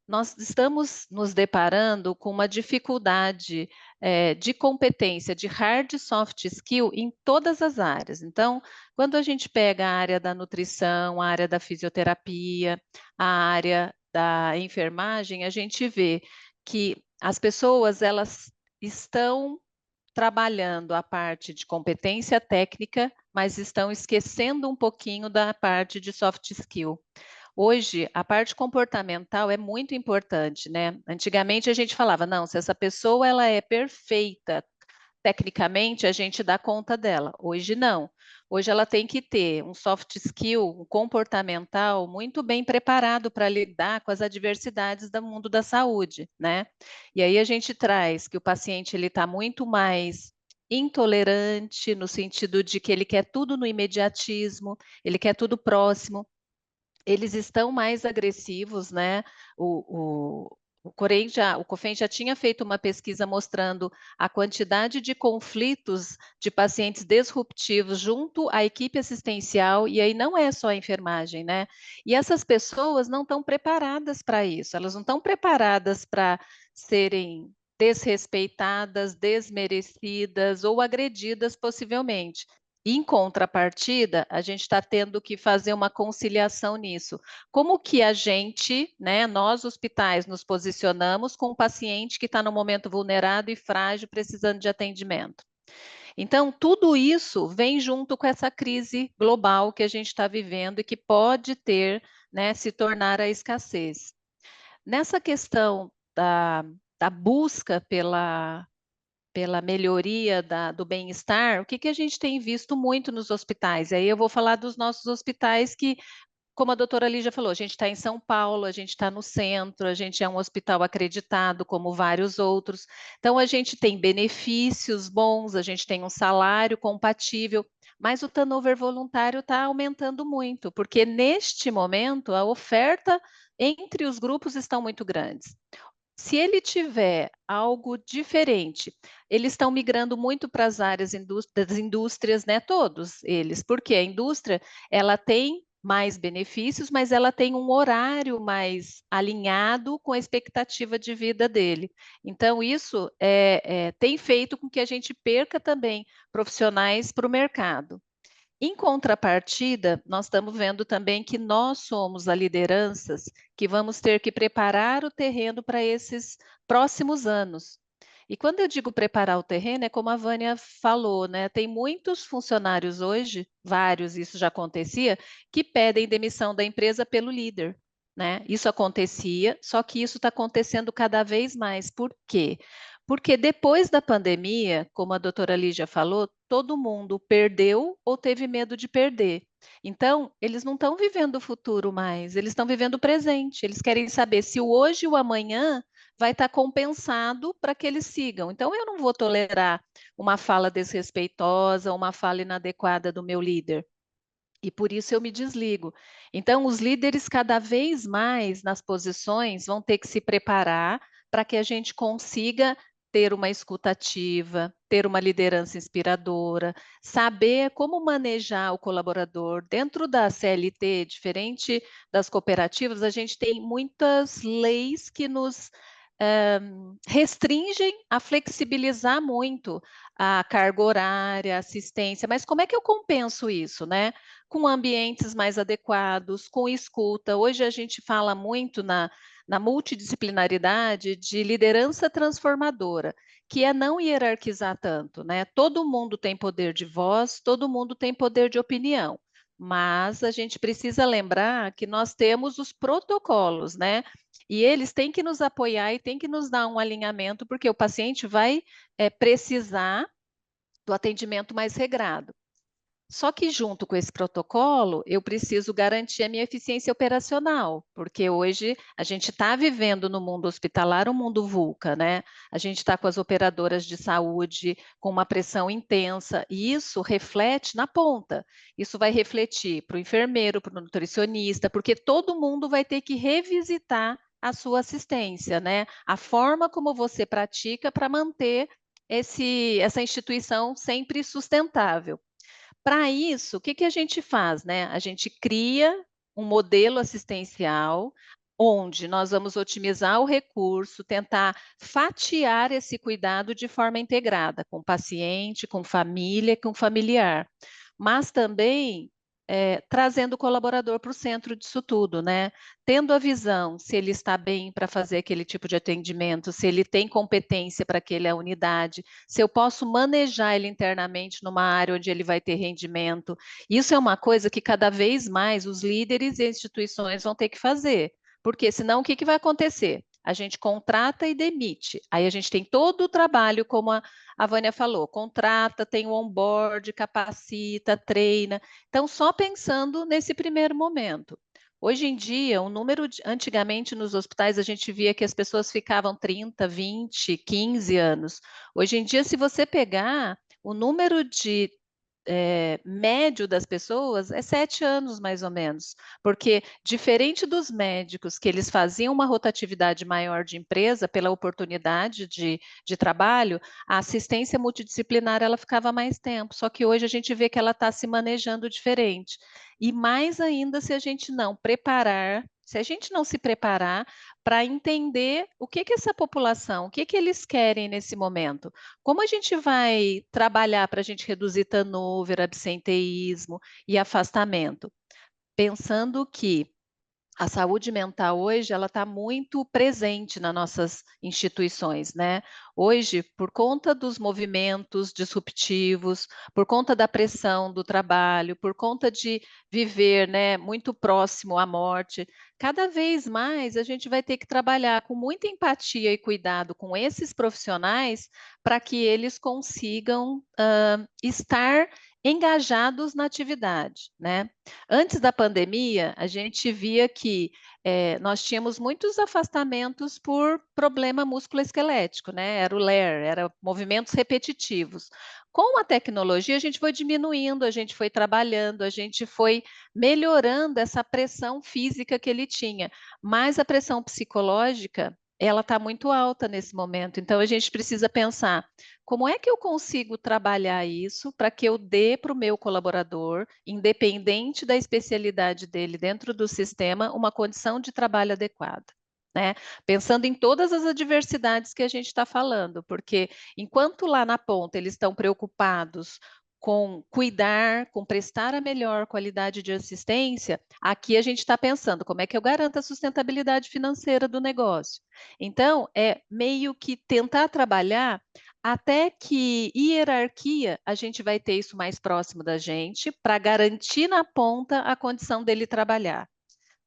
Nós estamos nos deparando com uma dificuldade de competência, de hard e soft skill em todas as áreas. Então, quando a gente pega a área da nutrição, a área da fisioterapia, a área da enfermagem, a gente vê que as pessoas elas estão trabalhando a parte de competência técnica, mas estão esquecendo um pouquinho da parte de soft skill. Hoje, a parte comportamental é muito importante, né? Antigamente a gente falava, não, se essa pessoa ela é perfeita tecnicamente a gente dá conta dela. Hoje não. Hoje ela tem que ter um soft skill, um comportamental muito bem preparado para lidar com as adversidades do mundo da saúde, né? E aí a gente traz que o paciente ele está muito mais intolerante, no sentido de que ele quer tudo no imediatismo, ele quer tudo próximo, eles estão mais agressivos, né? O COFEN já tinha feito uma pesquisa mostrando a quantidade de conflitos de pacientes disruptivos junto à equipe assistencial, e aí não é só a enfermagem, né? E essas pessoas não estão preparadas para isso, elas não estão preparadas para serem desrespeitadas, desmerecidas ou agredidas possivelmente. Em contrapartida, a gente está tendo que fazer uma conciliação nisso. Como que a gente, né, nós hospitais, nos posicionamos com um paciente que está no momento vulnerável e frágil, precisando de atendimento? Então, tudo isso vem junto com essa crise global que a gente está vivendo e que pode ter, né, se tornar a escassez. Nessa questão da busca pela melhoria do bem-estar, o que a gente tem visto muito nos hospitais? Aí eu vou falar dos nossos hospitais que, como a doutora Lígia falou, a gente está em São Paulo, a gente está no centro, a gente é um hospital acreditado, como vários outros. Então, a gente tem benefícios bons, a gente tem um salário compatível, mas o turnover voluntário está aumentando muito, porque neste momento a oferta entre os grupos estão muito grandes. Se ele tiver algo diferente, eles estão migrando muito para as áreas das indústrias, né? Todos eles, porque a indústria ela tem mais benefícios, mas ela tem um horário mais alinhado com a expectativa de vida dele. Então, isso tem feito com que a gente perca também profissionais para o mercado. Em contrapartida, nós estamos vendo também que nós somos as lideranças que vamos ter que preparar o terreno para esses próximos anos. E quando eu digo preparar o terreno, é como a Vânia falou, né? Tem muitos funcionários hoje, vários, isso já acontecia, que pedem demissão da empresa pelo líder, né? Isso acontecia, só que isso está acontecendo cada vez mais. Por quê? Porque depois da pandemia, como a doutora Lígia falou, todo mundo perdeu ou teve medo de perder. Então, eles não estão vivendo o futuro mais, eles estão vivendo o presente. Eles querem saber se o hoje e o amanhã vai estar compensado para que eles sigam. Então, eu não vou tolerar uma fala desrespeitosa, uma fala inadequada do meu líder. E por isso eu me desligo. Então, os líderes, cada vez mais nas posições, vão ter que se preparar para que a gente consiga ter uma escuta ativa, ter uma liderança inspiradora, saber como manejar o colaborador. Dentro da CLT, diferente das cooperativas, a gente tem muitas leis que nos restringem a flexibilizar muito a carga horária, a assistência, mas como é que eu compenso isso, né? Com ambientes mais adequados, com escuta. Hoje a gente fala muito na multidisciplinaridade de liderança transformadora, que é não hierarquizar tanto, né? Todo mundo tem poder de voz, todo mundo tem poder de opinião, mas a gente precisa lembrar que nós temos os protocolos, né? E eles têm que nos apoiar e têm que nos dar um alinhamento, porque o paciente vai precisar do atendimento mais regrado. Só que junto com esse protocolo, eu preciso garantir a minha eficiência operacional, porque hoje a gente está vivendo no mundo hospitalar um mundo VUCA, né? A gente está com as operadoras de saúde com uma pressão intensa, e isso reflete na ponta. Isso vai refletir para o enfermeiro, para o nutricionista, porque todo mundo vai ter que revisitar a sua assistência, né? A forma como você pratica para manter essa instituição sempre sustentável. Para isso, o que a gente faz, né? A gente cria um modelo assistencial onde nós vamos otimizar o recurso, tentar fatiar esse cuidado de forma integrada, com o paciente, com família, com familiar, mas também trazendo o colaborador para o centro disso tudo, né? Tendo a visão se ele está bem para fazer aquele tipo de atendimento, se ele tem competência para aquela unidade, se eu posso manejar ele internamente numa área onde ele vai ter rendimento. Isso é uma coisa que cada vez mais os líderes e instituições vão ter que fazer, porque senão o que vai acontecer? a gente contrata e demite. Aí a gente tem todo o trabalho, como a Vânia falou, contrata, tem o onboard, capacita, treina. Então, só pensando nesse primeiro momento. Hoje em dia, antigamente nos hospitais a gente via que as pessoas ficavam 30, 20, 15 anos. Hoje em dia, se você pegar o número de médio das pessoas é 7 anos, mais ou menos, porque diferente dos médicos, que eles faziam uma rotatividade maior de empresa pela oportunidade de trabalho, a assistência multidisciplinar ela ficava mais tempo, só que hoje a gente vê que ela está se manejando diferente. E mais ainda se a gente não preparar, se a gente não se preparar para entender o que essa população, o que eles querem nesse momento. Como a gente vai trabalhar para a gente reduzir turnover, absenteísmo e afastamento? Pensando que a saúde mental hoje ela está muito presente nas nossas instituições, né? Hoje, por conta dos movimentos disruptivos, por conta da pressão do trabalho, por conta de viver, né, muito próximo à morte, cada vez mais a gente vai ter que trabalhar com muita empatia e cuidado com esses profissionais para que eles consigam estar engajados na atividade, né? Antes da pandemia, a gente via que nós tínhamos muitos afastamentos por problema musculoesquelético, né? Era o LER, era movimentos repetitivos. Com a tecnologia, a gente foi diminuindo, a gente foi trabalhando, a gente foi melhorando essa pressão física que ele tinha, mas a pressão psicológica, ela está muito alta nesse momento. Então, a gente precisa pensar como é que eu consigo trabalhar isso para que eu dê para o meu colaborador, independente da especialidade dele dentro do sistema, uma condição de trabalho adequada, né? Pensando em todas as adversidades que a gente está falando, porque enquanto lá na ponta eles estão preocupados com cuidar, com prestar a melhor qualidade de assistência, aqui a gente está pensando como é que eu garanto a sustentabilidade financeira do negócio. Então, é meio que tentar trabalhar até que hierarquia a gente vai ter isso mais próximo da gente para garantir na ponta a condição dele trabalhar,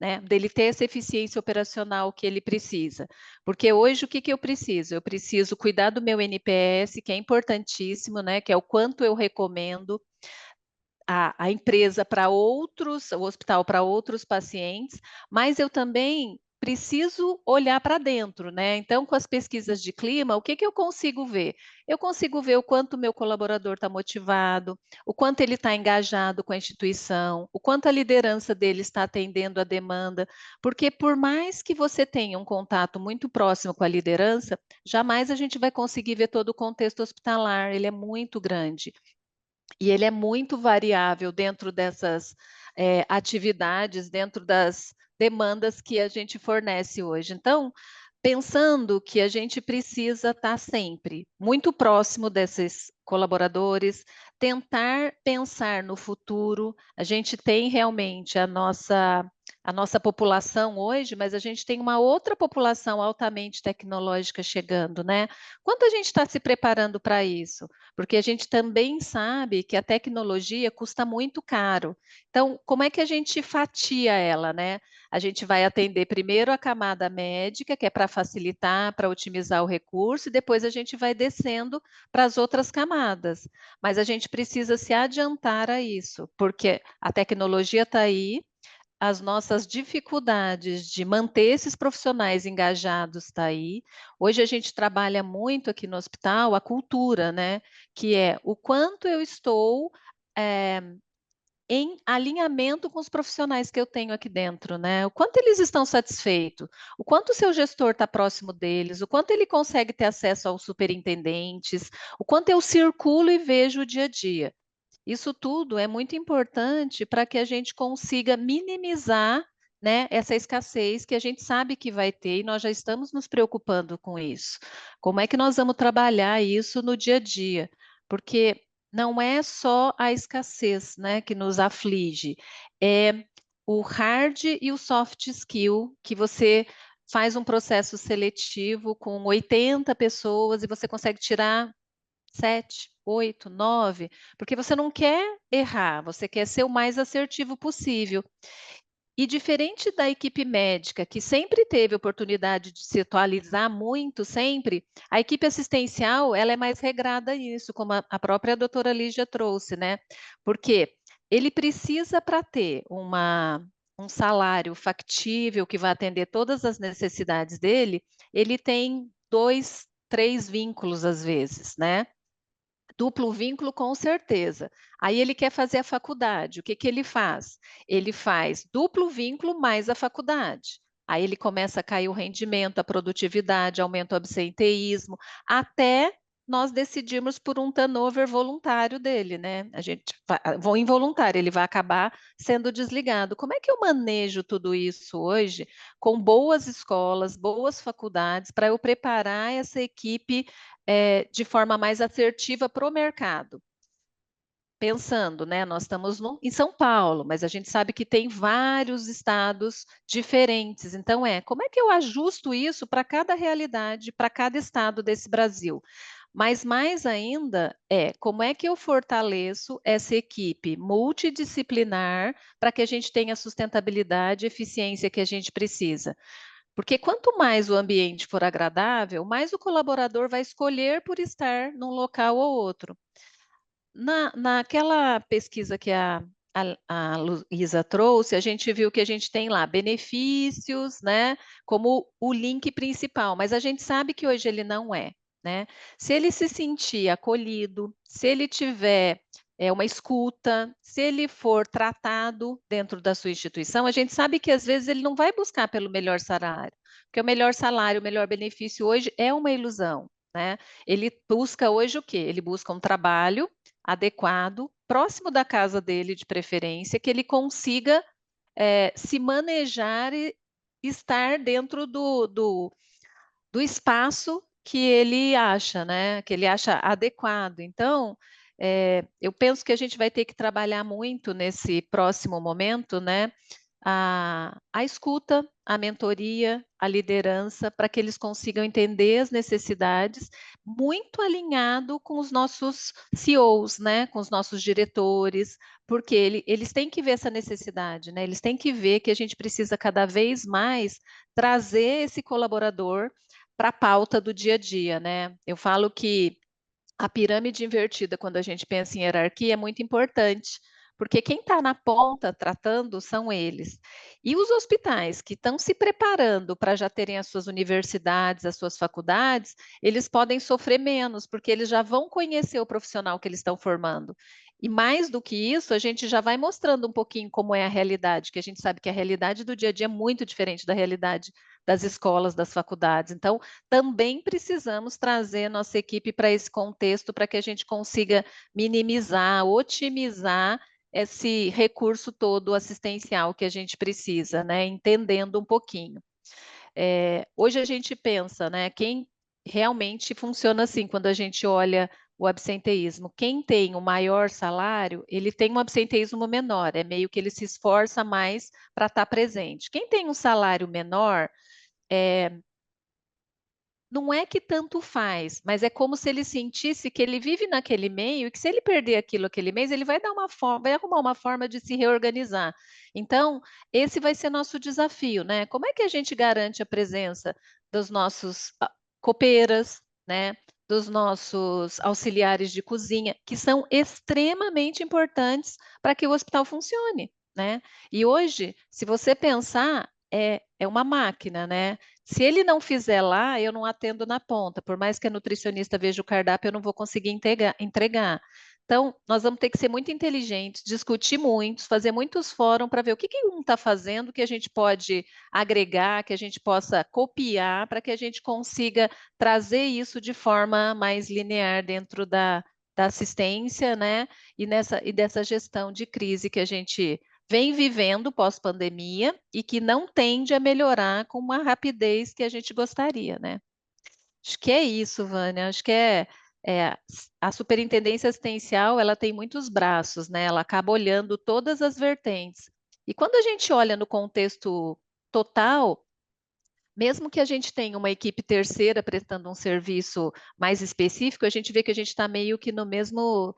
né? Dele ter essa eficiência operacional que ele precisa. Porque hoje o que eu preciso? Eu preciso cuidar do meu NPS, que é importantíssimo, né? Que é o quanto eu recomendo a empresa para outros, o hospital para outros pacientes, mas eu também preciso olhar para dentro, né? Então, com as pesquisas de clima, o que eu consigo ver? Eu consigo ver o quanto o meu colaborador está motivado, o quanto ele está engajado com a instituição, o quanto a liderança dele está atendendo a demanda, porque por mais que você tenha um contato muito próximo com a liderança, jamais a gente vai conseguir ver todo o contexto hospitalar, ele é muito grande. E ele é muito variável dentro dessas atividades, dentro das demandas que a gente fornece hoje. Então, pensando que a gente precisa estar sempre muito próximo desses colaboradores, tentar pensar no futuro. A gente tem realmente a nossa população hoje, mas a gente tem uma outra população altamente tecnológica chegando, né? Quanto a gente está se preparando para isso? Porque a gente também sabe que a tecnologia custa muito caro. Então, como é que a gente fatia ela, né? A gente vai atender primeiro a camada médica, que é para facilitar, para otimizar o recurso, e depois a gente vai descendo para as outras camadas. Mas a gente precisa se adiantar a isso, porque a tecnologia está aí, as nossas dificuldades de manter esses profissionais engajados está aí. Hoje a gente trabalha muito aqui no hospital a cultura, né? Que é o quanto eu estou em alinhamento com os profissionais que eu tenho aqui dentro, né? O quanto eles estão satisfeitos, o quanto o seu gestor está próximo deles, o quanto ele consegue ter acesso aos superintendentes, o quanto eu circulo e vejo o dia a dia. Isso tudo é muito importante para que a gente consiga minimizar, né, essa escassez que a gente sabe que vai ter e nós já estamos nos preocupando com isso. Como é que nós vamos trabalhar isso no dia a dia? Porque não é só a escassez, né, que nos aflige, é o hard e o soft skill que você faz um processo seletivo com 80 pessoas e você consegue tirar 7, 8, 9, porque você não quer errar, você quer ser o mais assertivo possível. E diferente da equipe médica, que sempre teve oportunidade de se atualizar muito, sempre, a equipe assistencial, ela é mais regrada nisso, como a própria doutora Lígia trouxe, né? Porque ele precisa, para ter um salário factível que vai atender todas as necessidades dele, ele tem 2, 3 vínculos às vezes, né? Duplo vínculo, com certeza. Aí ele quer fazer a faculdade. O que que ele faz? Ele faz duplo vínculo mais a faculdade. Aí ele começa a cair o rendimento, a produtividade, aumenta o absenteísmo, até nós decidirmos por um turnover voluntário dele, né? A gente vou involuntário, ele vai acabar sendo desligado. Como é que eu manejo tudo isso hoje com boas escolas, boas faculdades, para eu preparar essa equipe de forma mais assertiva para o mercado? Pensando, né? Nós estamos em São Paulo, mas a gente sabe que tem vários estados diferentes. Então, como é que eu ajusto isso para cada realidade, para cada estado desse Brasil? Mas mais ainda como é que eu fortaleço essa equipe multidisciplinar para que a gente tenha a sustentabilidade e eficiência que a gente precisa? Porque quanto mais o ambiente for agradável, mais o colaborador vai escolher por estar num local ou outro. Naquela pesquisa que a Luísa trouxe, a gente viu que a gente tem lá benefícios, né, como o link principal, mas a gente sabe que hoje ele não é, né? Se ele se sentir acolhido, se ele tiver uma escuta, se ele for tratado dentro da sua instituição, a gente sabe que às vezes ele não vai buscar pelo melhor salário, porque o melhor salário, o melhor benefício hoje é uma ilusão, né? Ele busca hoje o quê? Ele busca um trabalho adequado, próximo da casa dele, de preferência, que ele consiga se manejar e estar dentro do espaço que ele acha, né? Que ele acha adequado. Então, eu penso que a gente vai ter que trabalhar muito nesse próximo momento, né? A escuta, a mentoria, a liderança, para que eles consigam entender as necessidades, muito alinhado com os nossos CEOs, né, com os nossos diretores, porque eles têm que ver essa necessidade, né, eles têm que ver que a gente precisa cada vez mais trazer esse colaborador para a pauta do dia a dia, né. Eu falo que a pirâmide invertida, quando a gente pensa em hierarquia, é muito importante, porque quem está na ponta tratando são eles. E os hospitais que estão se preparando para já terem as suas universidades, as suas faculdades, eles podem sofrer menos, porque eles já vão conhecer o profissional que eles estão formando. E mais do que isso, a gente já vai mostrando um pouquinho como é a realidade, que a gente sabe que a realidade do dia a dia é muito diferente da realidade das escolas, das faculdades. Então, também precisamos trazer nossa equipe para esse contexto, para que a gente consiga minimizar, otimizar esse recurso todo assistencial que a gente precisa, né? Entendendo um pouquinho. Hoje a gente pensa, né? Quem realmente funciona assim, quando a gente olha o absenteísmo. Quem tem o maior salário, ele tem um absenteísmo menor, é meio que ele se esforça mais para estar presente. Quem tem um salário menor, não é que tanto faz, mas é como se ele sentisse que ele vive naquele meio e que se ele perder aquilo aquele mês, ele vai vai arrumar uma forma de se reorganizar. Então, esse vai ser nosso desafio, né? Como é que a gente garante a presença dos nossos copeiras, né? Dos nossos auxiliares de cozinha, que são extremamente importantes para que o hospital funcione, né? E hoje, se você pensar, é uma máquina, né? Se ele não fizer lá, eu não atendo na ponta. Por mais que a nutricionista veja o cardápio, eu não vou conseguir entregar. Então, nós vamos ter que ser muito inteligentes, discutir muito, fazer muitos fóruns para ver o que um está fazendo, que a gente pode agregar, que a gente possa copiar, para que a gente consiga trazer isso de forma mais linear dentro da assistência, né? E dessa gestão de crise que a gente vem vivendo pós-pandemia e que não tende a melhorar com uma rapidez que a gente gostaria, né? Acho que é isso, Vânia. Acho que a superintendência assistencial, ela tem muitos braços, né? Ela acaba olhando todas as vertentes. E quando a gente olha no contexto total, mesmo que a gente tenha uma equipe terceira prestando um serviço mais específico, a gente vê que a gente está meio que no mesmo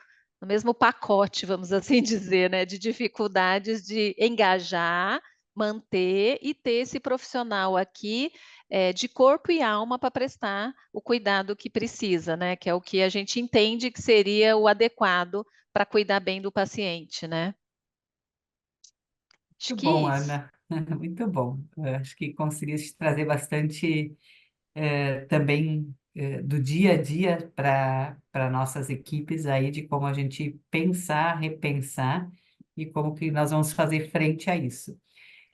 pacote, vamos assim dizer, né, de dificuldades de engajar, manter e ter esse profissional aqui de corpo e alma para prestar o cuidado que precisa, né? Que é o que a gente entende que seria o adequado para cuidar bem do paciente, né? Acho Muito que é bom, isso. Ana. Muito bom. Eu acho que conseguiste trazer bastante também do dia a dia para nossas equipes aí, de como a gente pensar, repensar e como que nós vamos fazer frente a isso.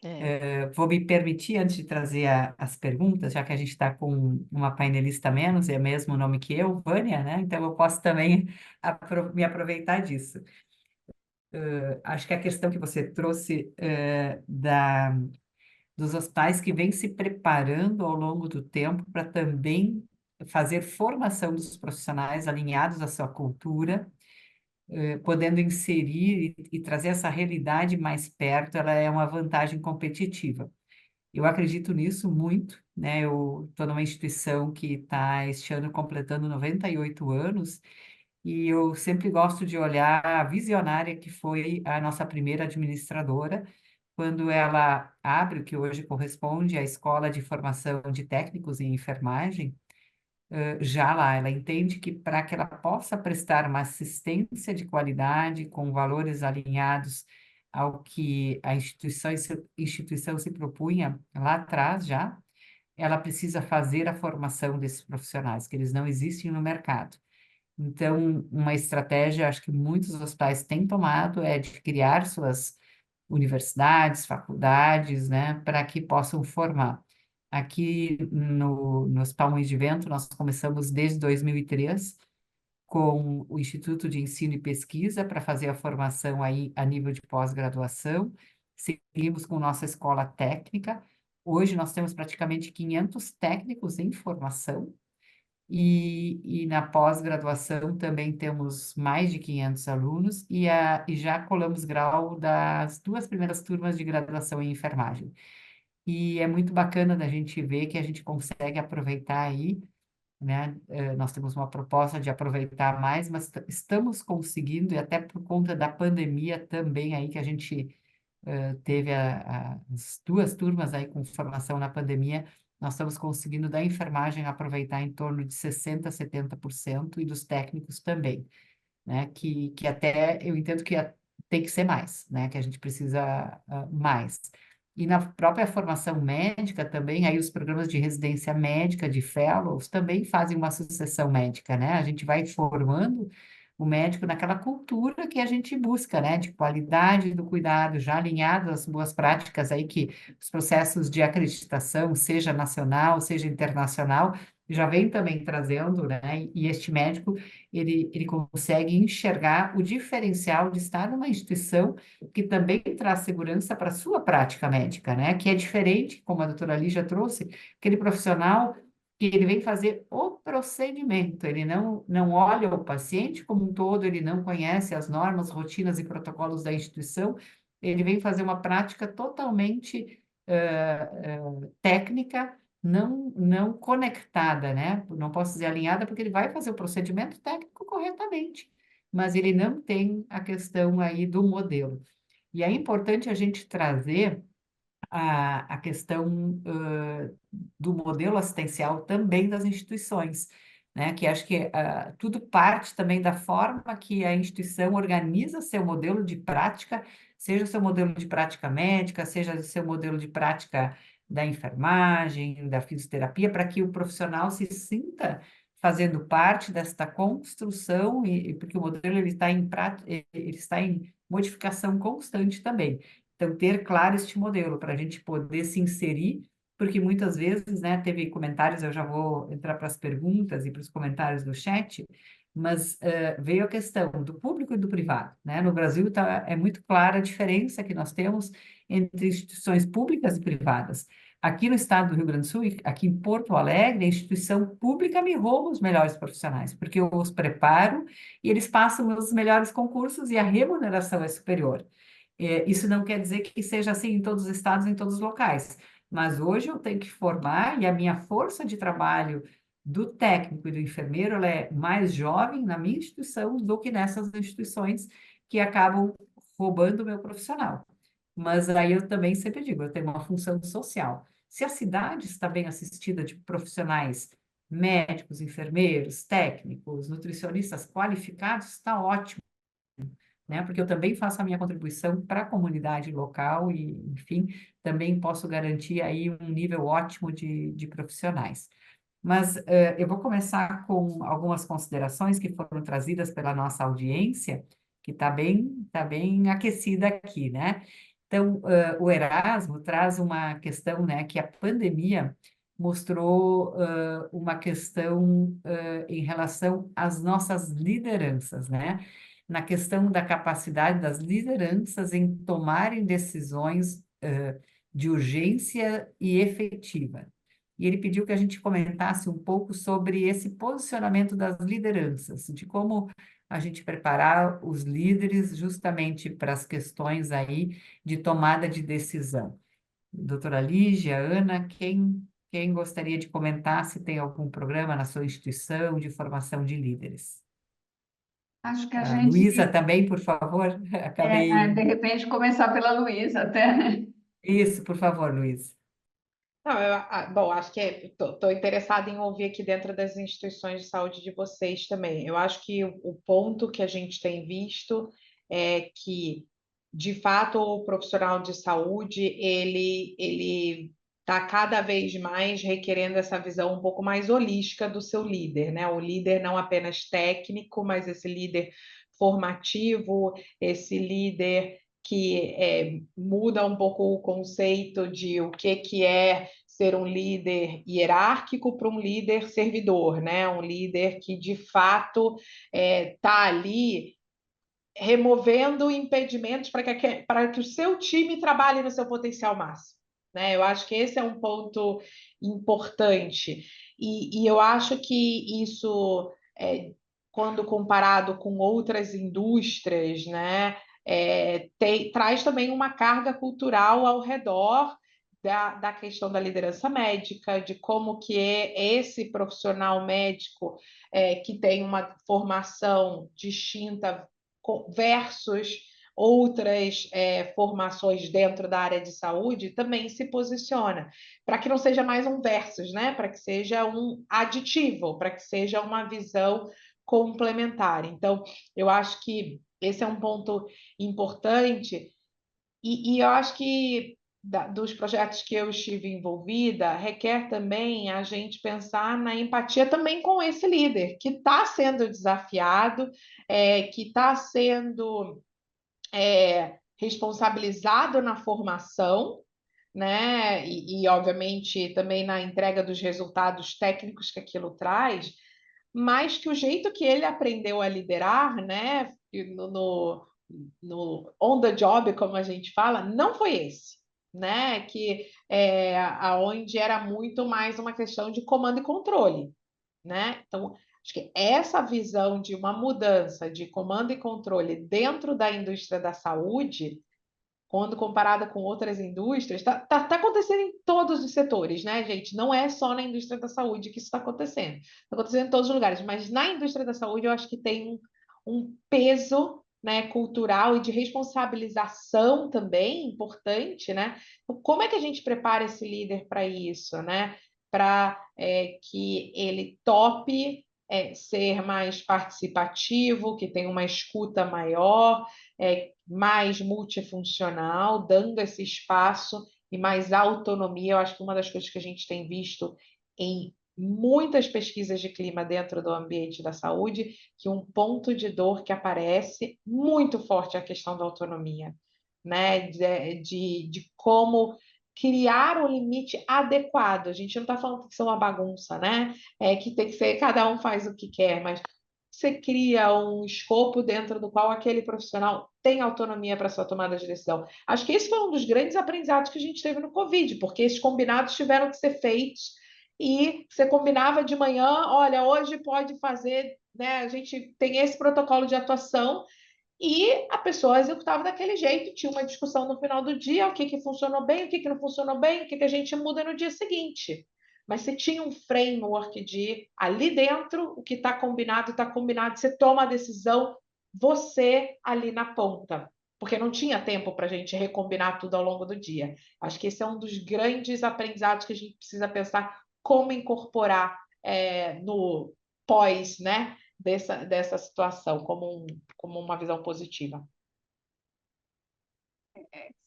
É. Vou me permitir, antes de trazer as perguntas, já que a gente está com uma painelista menos, é mesmo nome que eu, Vânia, né? Então eu posso também me aproveitar disso. Acho que a questão que você trouxe dos hospitais que vêm se preparando ao longo do tempo para também fazer formação dos profissionais alinhados à sua cultura, podendo inserir e trazer essa realidade mais perto, ela é uma vantagem competitiva. Eu acredito nisso muito, né? Eu estou numa instituição que está este ano completando 98 anos e eu sempre gosto de olhar a visionária que foi a nossa primeira administradora, quando ela abre o que hoje corresponde à Escola de Formação de Técnicos em Enfermagem. Já lá, ela entende que para que ela possa prestar uma assistência de qualidade com valores alinhados ao que a instituição se propunha lá atrás já, ela precisa fazer a formação desses profissionais, que eles não existem no mercado. Então, uma estratégia, acho que muitos hospitais têm tomado, é de criar suas universidades, faculdades, né, para que possam formar. Aqui no Hospital Moinhos de Vento, nós começamos desde 2003 com o Instituto de Ensino e Pesquisa para fazer a formação aí a nível de pós-graduação. Seguimos com nossa escola técnica. Hoje nós temos praticamente 500 técnicos em formação, e na pós-graduação também temos mais de 500 alunos e já colamos grau das 2 primeiras turmas de graduação em enfermagem. E é muito bacana da gente ver que a gente consegue aproveitar aí, né? Nós temos uma proposta de aproveitar mais, mas estamos conseguindo, e até por conta da pandemia também aí que a gente teve as 2 turmas aí com formação na pandemia, nós estamos conseguindo da enfermagem aproveitar em torno de 60%, 70% e dos técnicos também, né? Que até eu entendo que tem que ser mais, né? Que a gente precisa mais. E na própria formação médica também, aí os programas de residência médica, de fellows, também fazem uma sucessão médica, né? A gente vai formando o médico naquela cultura que a gente busca, né? De qualidade do cuidado, já alinhado às boas práticas aí que os processos de acreditação, seja nacional, seja internacional, já vem também trazendo, né? E este médico, ele consegue enxergar o diferencial de estar numa instituição que também traz segurança para a sua prática médica, né? Que é diferente, como a doutora Lígia trouxe, aquele profissional que ele vem fazer o procedimento, ele não olha o paciente como um todo, ele não conhece as normas, rotinas e protocolos da instituição, ele vem fazer uma prática totalmente técnica, não conectada, né? Não posso dizer alinhada, porque ele vai fazer o procedimento técnico corretamente, mas ele não tem a questão aí do modelo. E é importante a gente trazer a questão do modelo assistencial também das instituições, né? Que acho que tudo parte também da forma que a instituição organiza seu modelo de prática, seja o seu modelo de prática médica, seja o seu modelo de prática da enfermagem, da fisioterapia, para que o profissional se sinta fazendo parte desta construção, porque o modelo ele está em modificação constante também. Então, ter claro este modelo para a gente poder se inserir, porque muitas vezes, né, teve comentários, eu já vou entrar para as perguntas e para os comentários do chat, mas veio a questão do público e do privado, né? No Brasil é muito clara a diferença que nós temos entre instituições públicas e privadas. Aqui no estado do Rio Grande do Sul, aqui em Porto Alegre, a instituição pública me rouba os melhores profissionais, porque eu os preparo e eles passam os melhores concursos e a remuneração é superior. Isso não quer dizer que seja assim em todos os estados, em todos os locais, mas hoje eu tenho que formar e a minha força de trabalho do técnico e do enfermeiro, ela é mais jovem na minha instituição do que nessas instituições que acabam roubando o meu profissional. mas aí eu também sempre digo, eu tenho uma função social. Se a cidade está bem assistida de profissionais médicos, enfermeiros, técnicos, nutricionistas qualificados, está ótimo, né? Porque eu também faço a minha contribuição para a comunidade local e, enfim, também posso garantir aí um nível ótimo de profissionais. Mas eu vou começar com algumas considerações que foram trazidas pela nossa audiência, que tá bem aquecida aqui, né? Então, o Erasmo traz uma questão, né, que a pandemia mostrou uma questão em relação às nossas lideranças, né? Na questão da capacidade das lideranças em tomarem decisões de urgência e efetiva. E ele pediu que a gente comentasse um pouco sobre esse posicionamento das lideranças, de como a gente preparar os líderes justamente para as questões aí de tomada de decisão. Doutora Lígia, Ana, quem gostaria de comentar se tem algum programa na sua instituição de formação de líderes? Acho que a Luísa gente, também, por favor. Acabei. de repente, começar pela Luísa até. Isso, por favor, Luísa. Não, bom, acho que estou interessada em ouvir aqui dentro das instituições de saúde de vocês também. Eu acho que o ponto que a gente tem visto é que, de fato, o profissional de saúde, ele está cada vez mais requerendo essa visão um pouco mais holística do seu líder, né? O líder não apenas técnico, mas esse líder formativo, esse líder que muda um pouco o conceito de o que é ser um líder hierárquico para um líder servidor, né? Um líder que de fato está ali removendo impedimentos para que o seu time trabalhe no seu potencial máximo. Né? Eu acho que esse é um ponto importante. E eu acho que isso, quando comparado com outras indústrias, né, traz também uma carga cultural ao redor da questão da liderança médica, de como que é esse profissional médico que tem uma formação distinta versus outras formações dentro da área de saúde, também se posiciona, para que não seja mais um versus, né? Para que seja um aditivo, para que seja uma visão complementar. Então, eu acho que esse é um ponto importante, e eu acho que dos projetos que eu estive envolvida, requer também a gente pensar na empatia também com esse líder, que está sendo desafiado, que está sendo responsabilizado na formação, né? Obviamente, também na entrega dos resultados técnicos que aquilo traz, mas que o jeito que ele aprendeu a liderar, né? No on the job, como a gente fala, não foi esse. Né? Que aonde era muito mais uma questão de comando e controle, né? Então, acho que essa visão de uma mudança de comando e controle dentro da indústria da saúde, quando comparada com outras indústrias, tá acontecendo em todos os setores, né, gente? Não é só na indústria da saúde que isso está acontecendo. Está acontecendo em todos os lugares, mas na indústria da saúde eu acho que tem um peso, né, cultural e de responsabilização também importante, né? Então, como é que a gente prepara esse líder para isso, né? Para que ele tope ser mais participativo, que tenha uma escuta maior, mais multifuncional, dando esse espaço e mais autonomia. Eu acho que uma das coisas que a gente tem visto em muitas pesquisas de clima dentro do ambiente da saúde, que um ponto de dor que aparece muito forte é a questão da autonomia, né? De como criar um limite adequado. A gente não está falando que isso é uma bagunça, né? Que tem que ser, cada um faz o que quer, mas você cria um escopo dentro do qual aquele profissional tem autonomia para sua tomada de decisão. Acho que esse foi um dos grandes aprendizados que a gente teve no Covid, porque esses combinados tiveram que ser feitos e você combinava de manhã, olha, hoje pode fazer, né? A gente tem esse protocolo de atuação e a pessoa executava daquele jeito, tinha uma discussão no final do dia, o que funcionou bem, o que não funcionou bem, o que a gente muda no dia seguinte. Mas você tinha um framework de ali dentro, o que está combinado, você toma a decisão, você ali na ponta. porque não tinha tempo para a gente recombinar tudo ao longo do dia. Acho que esse é um dos grandes aprendizados que a gente precisa pensar como incorporar no pós, né, dessa situação, como uma visão positiva.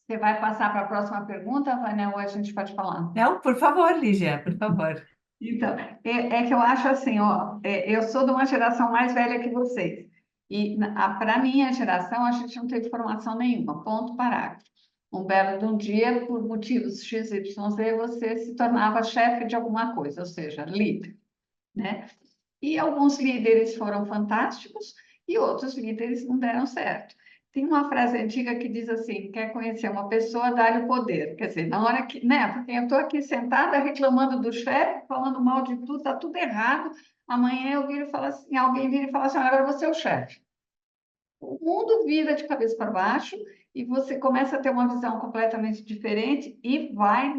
Você vai passar para a próxima pergunta, Vânia, ou a gente pode falar? Não, por favor, Lígia, por favor. Então, é que eu acho assim, ó, eu sou de uma geração mais velha que vocês. E para a minha geração, a gente não teve formação nenhuma, ponto parágrafo. Um belo de um dia, por motivos X, Y, Z, você se tornava chefe de alguma coisa, ou seja, líder, né? E alguns líderes foram fantásticos e outros líderes não deram certo. Tem uma frase antiga que diz assim: quer conhecer uma pessoa, dá-lhe o poder. Quer dizer, na hora que, né? Porque eu estou aqui sentada reclamando do chefe, falando mal de tudo, está tudo errado. Amanhã eu viro e falo assim, alguém vira e fala assim: agora você é o chefe. O mundo vira de cabeça para baixo e você começa a ter uma visão completamente diferente e vai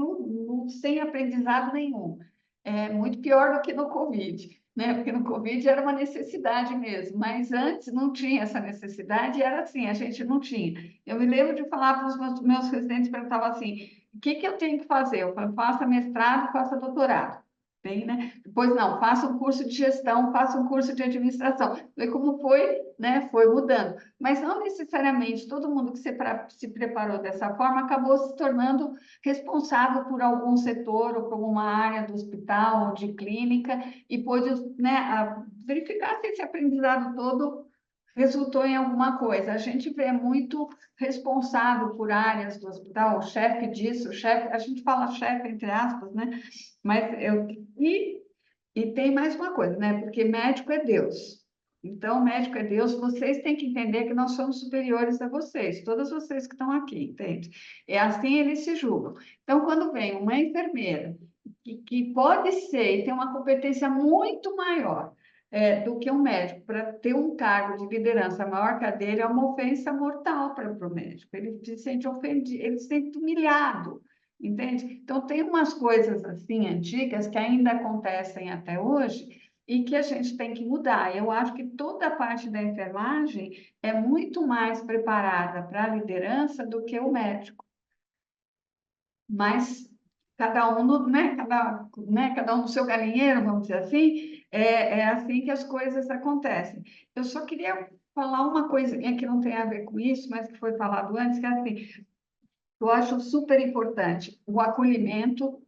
sem aprendizado nenhum. É muito pior do que no Covid, né? Porque no Covid era uma necessidade mesmo, mas antes não tinha essa necessidade, era assim, a gente não tinha. Eu me lembro de falar para os meus residentes, perguntavam assim, o que eu tenho que fazer? Eu falei, faça mestrado, faça doutorado. Bem, né? Depois, não, faça um curso de gestão, faça um curso de administração. Falei, como foi, né? Foi mudando. Mas não necessariamente todo mundo que se preparou dessa forma acabou se tornando responsável por algum setor ou por alguma área do hospital ou de clínica e pôde, né, verificar se esse aprendizado todo resultou em alguma coisa. A gente vê muito responsável por áreas do hospital, o chefe disso, o chefe, a gente fala chefe entre aspas, né? Mas e tem mais uma coisa, né? Porque médico é Deus. Então, médico é Deus, vocês têm que entender que nós somos superiores a vocês, todas vocês que estão aqui, entende? É assim eles se julgam. Então, quando vem uma enfermeira que pode ser e tem uma competência muito maior do que um médico para ter um cargo de liderança maior que a dele, é uma ofensa mortal para o médico. Ele se sente ofendido, ele se sente humilhado. Entende? Então, tem umas coisas assim antigas que ainda acontecem até hoje e que a gente tem que mudar. Eu acho que toda a parte da enfermagem é muito mais preparada para a liderança do que o médico. Mas cada um, cada um no seu galinheiro, vamos dizer assim, é assim que as coisas acontecem. Eu só queria falar uma coisinha que não tem a ver com isso, mas que foi falado antes, que é assim, eu acho super importante o acolhimento,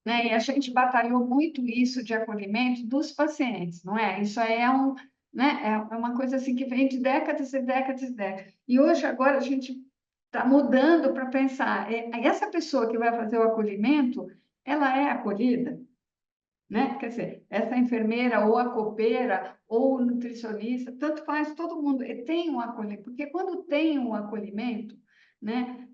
né? E a gente batalhou muito isso de acolhimento dos pacientes, não é? Isso aí né? É uma coisa assim que vem de décadas e décadas e décadas. E hoje, agora, a gente está mudando para pensar, essa pessoa que vai fazer o acolhimento, ela é acolhida? Né? Quer dizer, essa enfermeira ou a copeira ou o nutricionista, tanto faz, todo mundo tem um acolhimento, porque quando tem um acolhimento, né,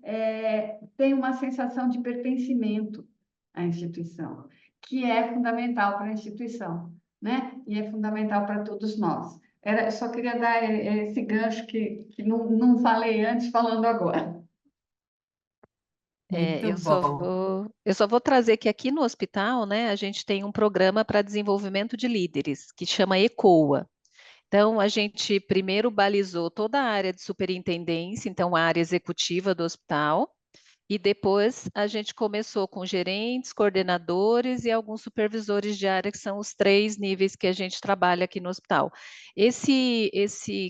tem uma sensação de pertencimento à instituição, que é fundamental para a instituição, né? E é fundamental para todos nós. Eu só queria dar esse gancho que não falei antes, falando agora. É, Muito bom. eu só vou trazer que aqui no hospital, né, a gente tem um programa para desenvolvimento de líderes, que chama ECOA. Então, a gente primeiro balizou toda a área de superintendência, então a área executiva do hospital, e depois a gente começou com gerentes, coordenadores e alguns supervisores de área, que são os 3 níveis que a gente trabalha aqui no hospital. Esse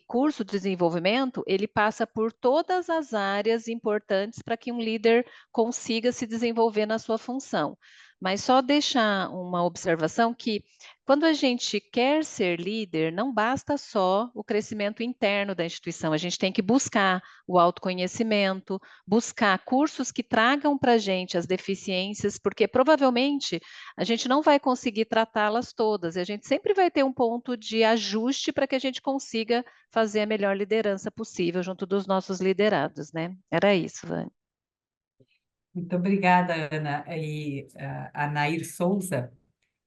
curso de desenvolvimento, ele passa por todas as áreas importantes para que um líder consiga se desenvolver na sua função. Mas só deixar uma observação que quando a gente quer ser líder, não basta só o crescimento interno da instituição, a gente tem que buscar o autoconhecimento, buscar cursos que tragam para a gente as deficiências, porque provavelmente a gente não vai conseguir tratá-las todas, e a gente sempre vai ter um ponto de ajuste para que a gente consiga fazer a melhor liderança possível junto dos nossos liderados, né? Era isso, Vânia. Muito obrigada, Ana. E a Nair Souza,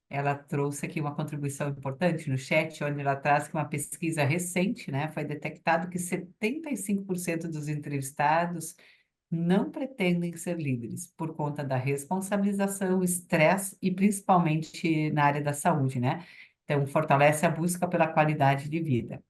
ela trouxe aqui uma contribuição importante no chat, onde ela traz que uma pesquisa recente, né, foi detectado que 75% dos entrevistados não pretendem ser líderes por conta da responsabilização, estresse e principalmente na área da saúde, né? Então, fortalece a busca pela qualidade de vida.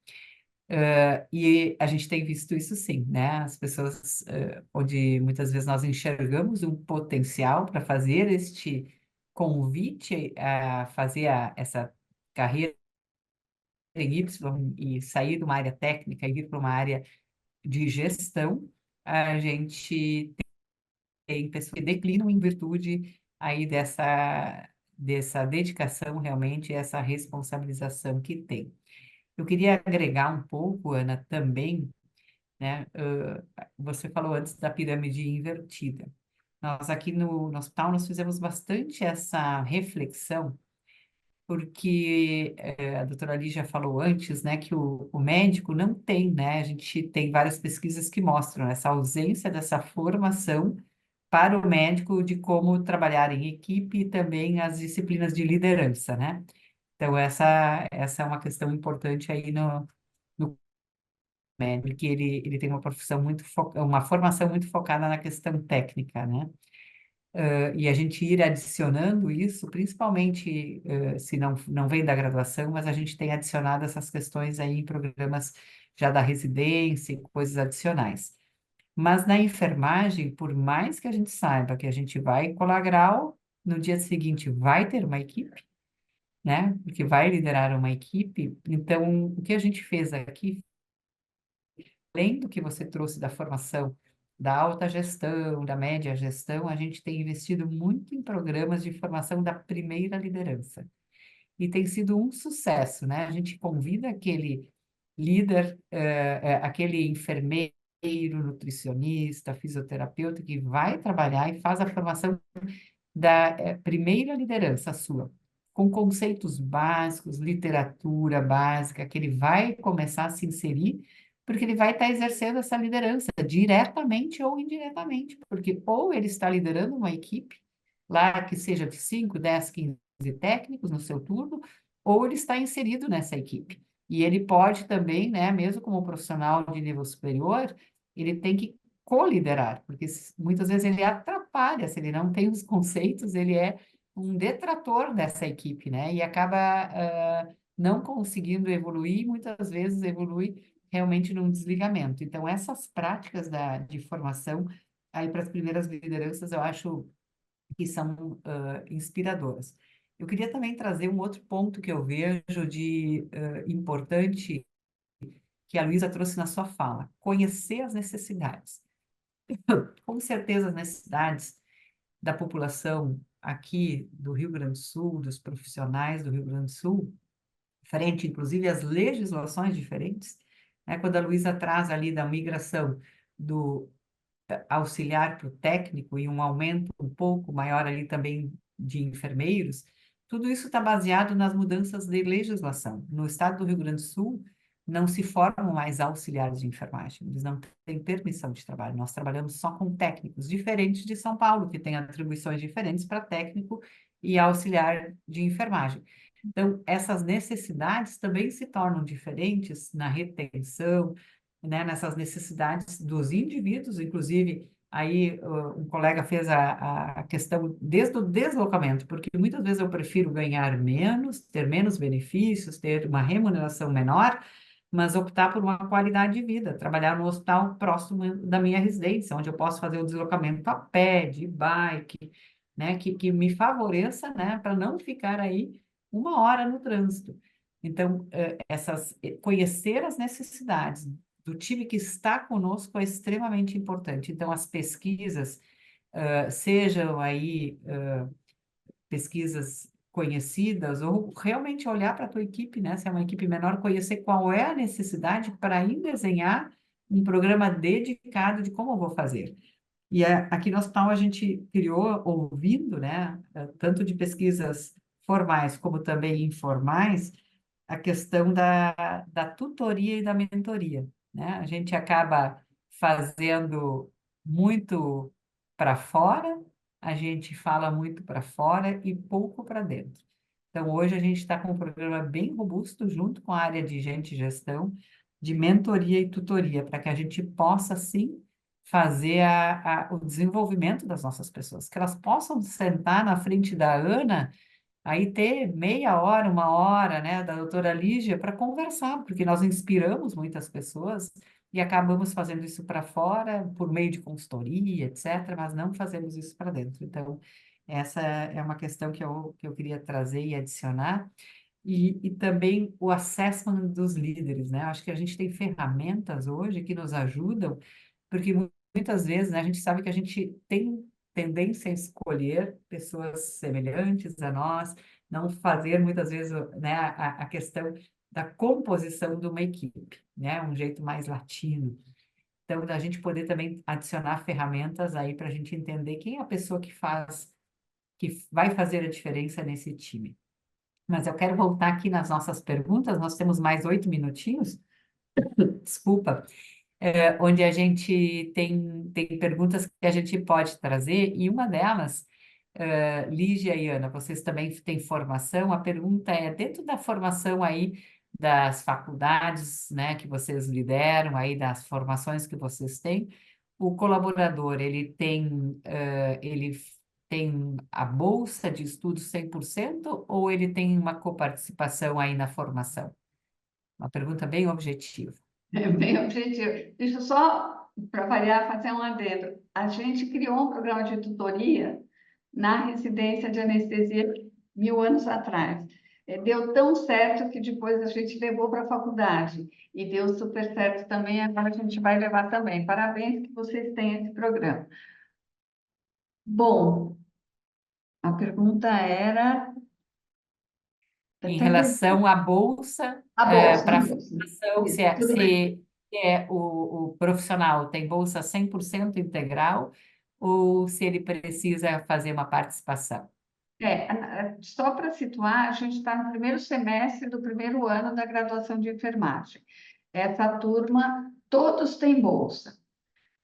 E a gente tem visto isso sim, né? As pessoas, onde muitas vezes nós enxergamos um potencial para fazer este convite a fazer essa carreira em Y e sair de uma área técnica e ir para uma área de gestão, a gente tem pessoas que declinam em virtude aí dessa dedicação realmente, essa responsabilização que tem. Eu queria agregar um pouco, Ana, também, né? Você falou antes da pirâmide invertida. Nós aqui no hospital nós fizemos bastante essa reflexão, porque a doutora Lígia falou antes, né, que o médico não tem, né? A gente tem várias pesquisas que mostram essa ausência dessa formação para o médico de como trabalhar em equipe e também as disciplinas de liderança, né? Então, essa é uma questão importante aí no médico, que ele tem uma profissão uma formação muito focada na questão técnica, né? E a gente ir adicionando isso, principalmente se não vem da graduação, mas a gente tem adicionado essas questões aí em programas já da residência e coisas adicionais. Mas na enfermagem, por mais que a gente saiba que a gente vai colar grau, no dia seguinte vai ter uma equipe, né? Porque vai liderar uma equipe. Então, o que a gente fez aqui, além do que você trouxe da formação da alta gestão, da média gestão, a gente tem investido muito em programas de formação da primeira liderança. E tem sido um sucesso, né? A gente convida aquele líder, aquele enfermeiro, nutricionista, fisioterapeuta que vai trabalhar e faz a formação da primeira liderança sua, com conceitos básicos, literatura básica, que ele vai começar a se inserir, porque ele vai estar exercendo essa liderança diretamente ou indiretamente, porque ou ele está liderando uma equipe, lá que seja de 5, 10, 15 técnicos no seu turno, ou ele está inserido nessa equipe. E ele pode também, né, mesmo como profissional de nível superior, ele tem que co-liderar, porque muitas vezes ele atrapalha, se ele não tem os conceitos, ele é um detrator dessa equipe, né? E acaba não conseguindo evoluir, e muitas vezes evolui realmente num desligamento. Então, essas práticas de formação aí para as primeiras lideranças, eu acho que são inspiradoras. Eu queria também trazer um outro ponto que eu vejo de importante que a Luísa trouxe na sua fala, conhecer as necessidades. Com certeza, as necessidades da população aqui do Rio Grande do Sul, dos profissionais do Rio Grande do Sul, frente, inclusive, às legislações diferentes, né? Quando a Luísa traz ali da migração do auxiliar para o técnico e um aumento um pouco maior ali também de enfermeiros, tudo isso está baseado nas mudanças de legislação. No estado do Rio Grande do Sul, não se formam mais auxiliares de enfermagem, eles não têm permissão de trabalho. Nós trabalhamos só com técnicos, diferentes de São Paulo, que tem atribuições diferentes para técnico e auxiliar de enfermagem. Então, essas necessidades também se tornam diferentes na retenção, né, nessas necessidades dos indivíduos, inclusive, aí um colega fez a questão desde o deslocamento, porque muitas vezes eu prefiro ganhar menos, ter menos benefícios, ter uma remuneração menor, mas optar por uma qualidade de vida, trabalhar no hospital próximo da minha residência, onde eu posso fazer o deslocamento a pé, de bike, né, que me favoreça, né, para não ficar aí uma hora no trânsito. Então, conhecer as necessidades do time que está conosco é extremamente importante. Então, as pesquisas, sejam aí pesquisas conhecidas, ou realmente olhar para a tua equipe, né? Se é uma equipe menor, conhecer qual é a necessidade para aí desenhar um programa dedicado de como eu vou fazer. E aqui no hospital a gente criou, ouvindo, né, tanto de pesquisas formais como também informais, a questão da tutoria e da mentoria, né? A gente acaba fazendo muito para fora, a gente fala muito para fora e pouco para dentro. Então, hoje a gente está com um programa bem robusto, junto com a área de gente e gestão, de mentoria e tutoria, para que a gente possa, sim, fazer o desenvolvimento das nossas pessoas, que elas possam sentar na frente da Ana aí ter meia hora, uma hora, né, da doutora Lígia para conversar, porque nós inspiramos muitas pessoas e acabamos fazendo isso para fora por meio de consultoria, etc., mas não fazemos isso para dentro. Então, essa é uma questão que eu queria trazer e adicionar. E também o assessment dos líderes, né? Acho que a gente tem ferramentas hoje que nos ajudam, porque muitas vezes, né, a gente sabe que a gente tem tendência a escolher pessoas semelhantes a nós, não fazer muitas vezes, né, a questão da composição de uma equipe, né? Um jeito mais latino. Então, da gente poder também adicionar ferramentas aí para a gente entender quem é a pessoa que vai fazer a diferença nesse time. Mas eu quero voltar aqui nas nossas perguntas, nós temos mais 8 minutinhos, desculpa, onde a gente tem perguntas que a gente pode trazer, e uma delas, Lígia e Ana, vocês também têm formação, a pergunta é, dentro da formação aí das faculdades, né, que vocês lideram, aí das formações que vocês têm, o colaborador, ele tem a bolsa de estudos 100% ou ele tem uma coparticipação aí na formação? Uma pergunta bem objetiva. É bem objetivo. Deixa eu só, para variar, fazer um adendo. A gente criou um programa de tutoria na residência de anestesia 1000 anos atrás. Deu tão certo que depois a gente levou para a faculdade. E deu super certo também, agora a gente vai levar também. Parabéns que vocês têm esse programa. Bom, a pergunta era... Em relação à bolsa, A bolsa, para a a bolsa. formação, Isso, tudo bem. se é o profissional tem bolsa 100% integral ou se ele precisa fazer uma participação. Só para situar, a gente está no primeiro semestre do primeiro ano da graduação de enfermagem. Essa turma, todos têm bolsa.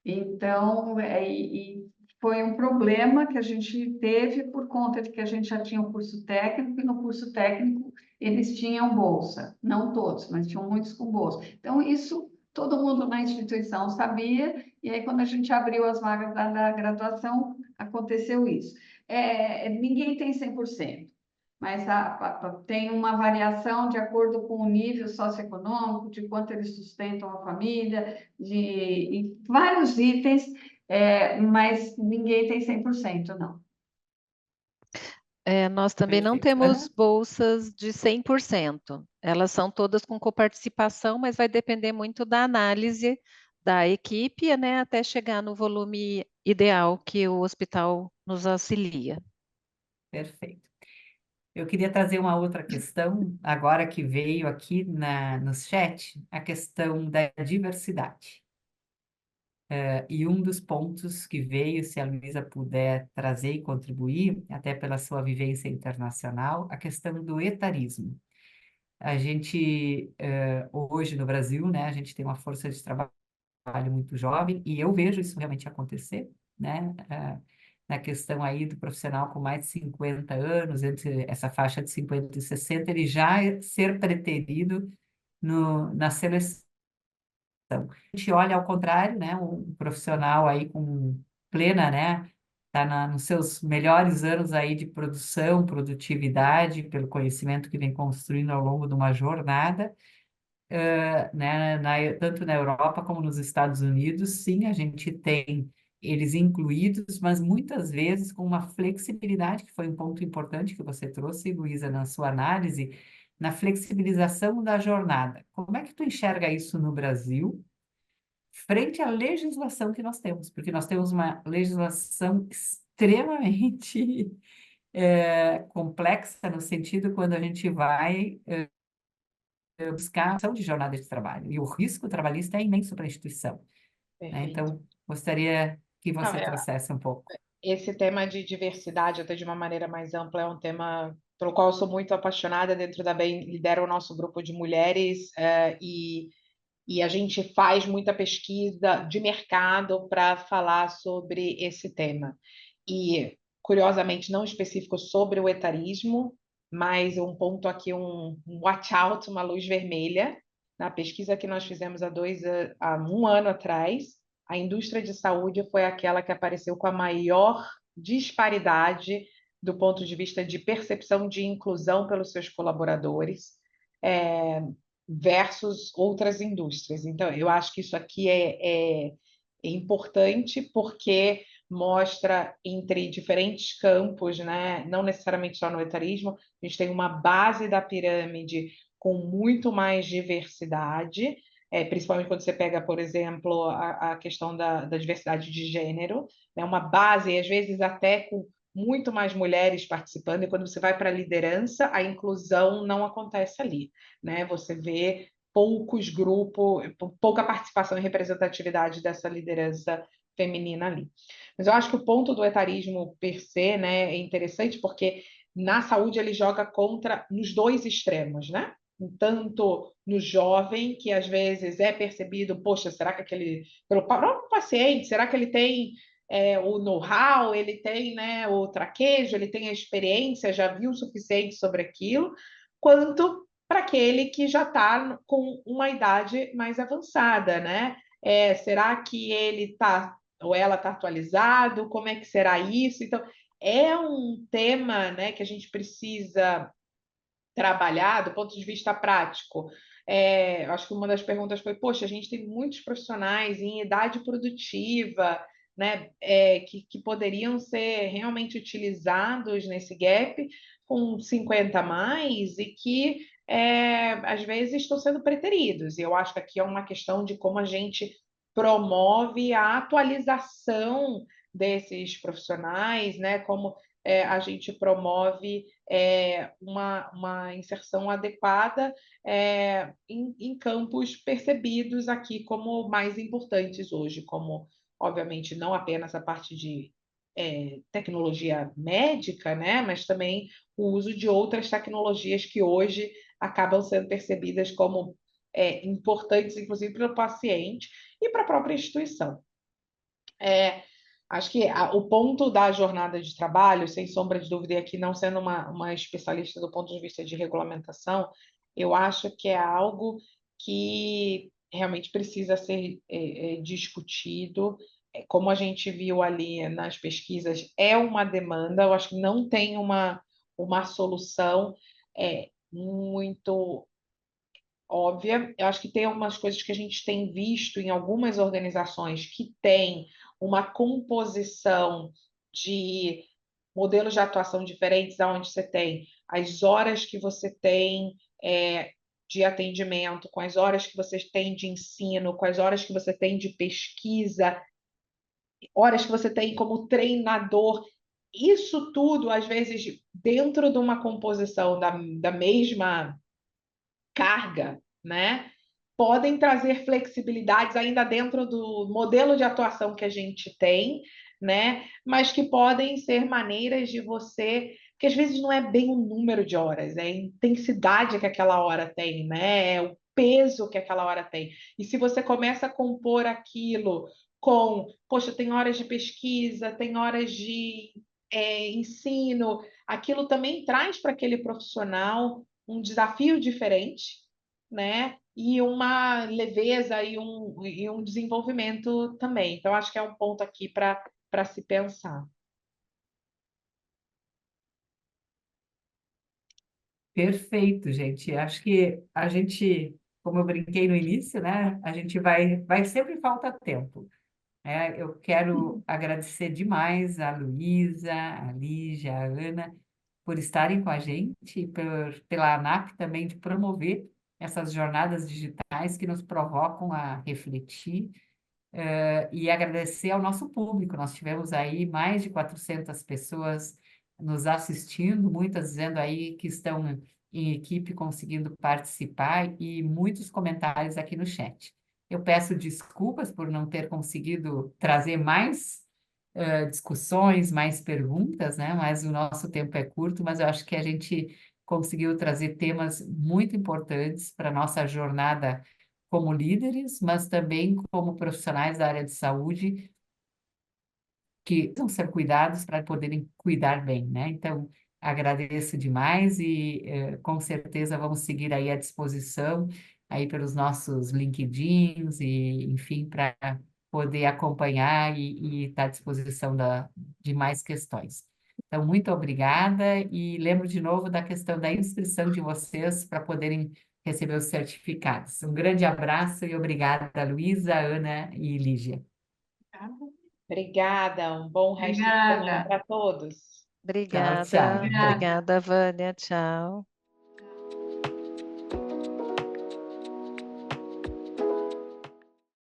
Então, e foi um problema que a gente teve por conta de que a gente já tinha o curso técnico, e no curso técnico eles tinham bolsa. Não todos, mas tinham muitos com bolsa. Então, isso todo mundo na instituição sabia, e aí quando a gente abriu as vagas da graduação, aconteceu isso. Ninguém tem 100%. Mas tem uma variação de acordo com o nível socioeconômico, de quanto eles sustentam a família, de vários itens, mas ninguém tem 100%, não. Nós também não Perfeito. temos Ana? bolsas de 100%. Elas são todas com coparticipação, mas vai depender muito da análise da equipe, né, até chegar no volume ideal que o hospital nos auxilia. Perfeito. Eu queria trazer uma outra questão, agora que veio aqui no chat, a questão da diversidade. E um dos pontos que veio, se a Luísa puder trazer e contribuir, até pela sua vivência internacional, a questão do etarismo. A gente, hoje no Brasil, né, a gente tem uma força de trabalho muito jovem, e eu vejo isso realmente acontecer, né? Na questão aí do profissional com mais de 50 anos, entre essa faixa de 50 e 60, ele já ser preterido na seleção. A gente olha ao contrário, né? Um profissional aí com plena, né? Está nos seus melhores anos aí de produção, produtividade, pelo conhecimento que vem construindo ao longo de uma jornada, né, tanto na Europa como nos Estados Unidos, sim, a gente tem eles incluídos, mas muitas vezes com uma flexibilidade, que foi um ponto importante que você trouxe, Luísa, na sua análise, na flexibilização da jornada. Como é que tu enxerga isso no Brasil, frente à legislação que nós temos? Porque nós temos uma legislação extremamente complexa, no sentido quando a gente vai buscar a ação de jornada de trabalho. E o risco trabalhista é imenso para a instituição, né? Perfeito. Então, gostaria que Não, você trouxesse um pouco. esse tema de diversidade, até de uma maneira mais ampla, é um tema pelo qual eu sou muito apaixonada. Dentro da BEM, lidero o nosso grupo de mulheres, e a gente faz muita pesquisa de mercado para falar sobre esse tema. E, curiosamente, não específico sobre o etarismo, mas um ponto aqui, um watch out, uma luz vermelha. Na pesquisa que nós fizemos há um ano atrás, a indústria de saúde foi aquela que apareceu com a maior disparidade do ponto de vista de percepção de inclusão pelos seus colaboradores, versus outras indústrias. Então, eu acho que isso aqui é importante porque mostra entre diferentes campos, né? Não necessariamente só no etarismo, a gente tem uma base da pirâmide com muito mais diversidade, principalmente quando você pega, por exemplo, a questão da diversidade de gênero, né? Uma base, às vezes até com muito mais mulheres participando, e quando você vai para a liderança, a inclusão não acontece ali, né? Você vê poucos grupos, pouca participação e representatividade dessa liderança feminina ali. Mas eu acho que o ponto do etarismo per se, né, é interessante porque na saúde ele joga contra nos dois extremos, né? Tanto no jovem, que às vezes é percebido, poxa, será que pelo próprio paciente, será que ele tem o know-how, ele tem, né, o traquejo, ele tem a experiência, já viu o suficiente sobre aquilo, quanto para aquele que já está com uma idade mais avançada, né? Será que ele está ou ela está atualizado? Como é que será isso? Então, é um tema, né, que a gente precisa trabalhar do ponto de vista prático. Acho que uma das perguntas foi, poxa, a gente tem muitos profissionais em idade produtiva, né, que poderiam ser realmente utilizados nesse gap com 50 a mais e que às vezes estão sendo preteridos. E eu acho que aqui é uma questão de como a gente promove a atualização desses profissionais, né, como a gente promove uma inserção adequada em campos percebidos aqui como mais importantes hoje, como, obviamente, não apenas a parte de tecnologia médica, né, mas também o uso de outras tecnologias que hoje acabam sendo percebidas como importantes, inclusive para o paciente e para a própria instituição. Acho que o ponto da jornada de trabalho, sem sombra de dúvida, e aqui não sendo uma especialista do ponto de vista de regulamentação, eu acho que é algo que realmente precisa ser discutido. Como a gente viu ali nas pesquisas, é uma demanda, eu acho que não tem uma solução muito óbvia. Eu acho que tem algumas coisas que a gente tem visto em algumas organizações que têm uma composição de modelos de atuação diferentes, onde você tem as horas que você tem de atendimento, com as horas que você tem de ensino, com as horas que você tem de pesquisa, horas que você tem como treinador. Isso tudo, às vezes, dentro de uma composição da mesma carga, né? Podem trazer flexibilidades ainda dentro do modelo de atuação que a gente tem, né? Mas que podem ser maneiras de você, que às vezes não é bem o número de horas, é a intensidade que aquela hora tem, né? É o peso que aquela hora tem. E se você começa a compor aquilo com, poxa, tem horas de pesquisa, tem horas de ensino, aquilo também traz para aquele profissional um desafio diferente, né? E uma leveza e um desenvolvimento também. Então, acho que é um ponto aqui para se pensar. Perfeito, gente. Acho que a gente, como eu brinquei no início, né? A gente vai sempre falta tempo. Eu quero agradecer demais a Luísa, a Lígia, a Ana, por estarem com a gente, pela ANAP também de promover essas jornadas digitais que nos provocam a refletir, e agradecer ao nosso público. Nós tivemos aí mais de 400 pessoas nos assistindo, muitas dizendo aí que estão em equipe conseguindo participar e muitos comentários aqui no chat. Eu peço desculpas por não ter conseguido trazer mais discussões, mais perguntas, né? Mas o nosso tempo é curto, mas eu acho que a gente conseguiu trazer temas muito importantes para a nossa jornada como líderes, mas também como profissionais da área de saúde que precisam ser cuidados para poderem cuidar bem, né? Então, agradeço demais e com certeza vamos seguir aí à disposição aí pelos nossos LinkedIns e, enfim, para poder acompanhar e estar à disposição de mais questões. Então, muito obrigada e lembro de novo da questão da inscrição de vocês para poderem receber os certificados. Um grande abraço e obrigada, Luísa, Ana e Lígia. Obrigada, um bom resto de semana Obrigada. para todos. Tchau, Obrigada, tchau. Obrigada. obrigada, Vânia, tchau.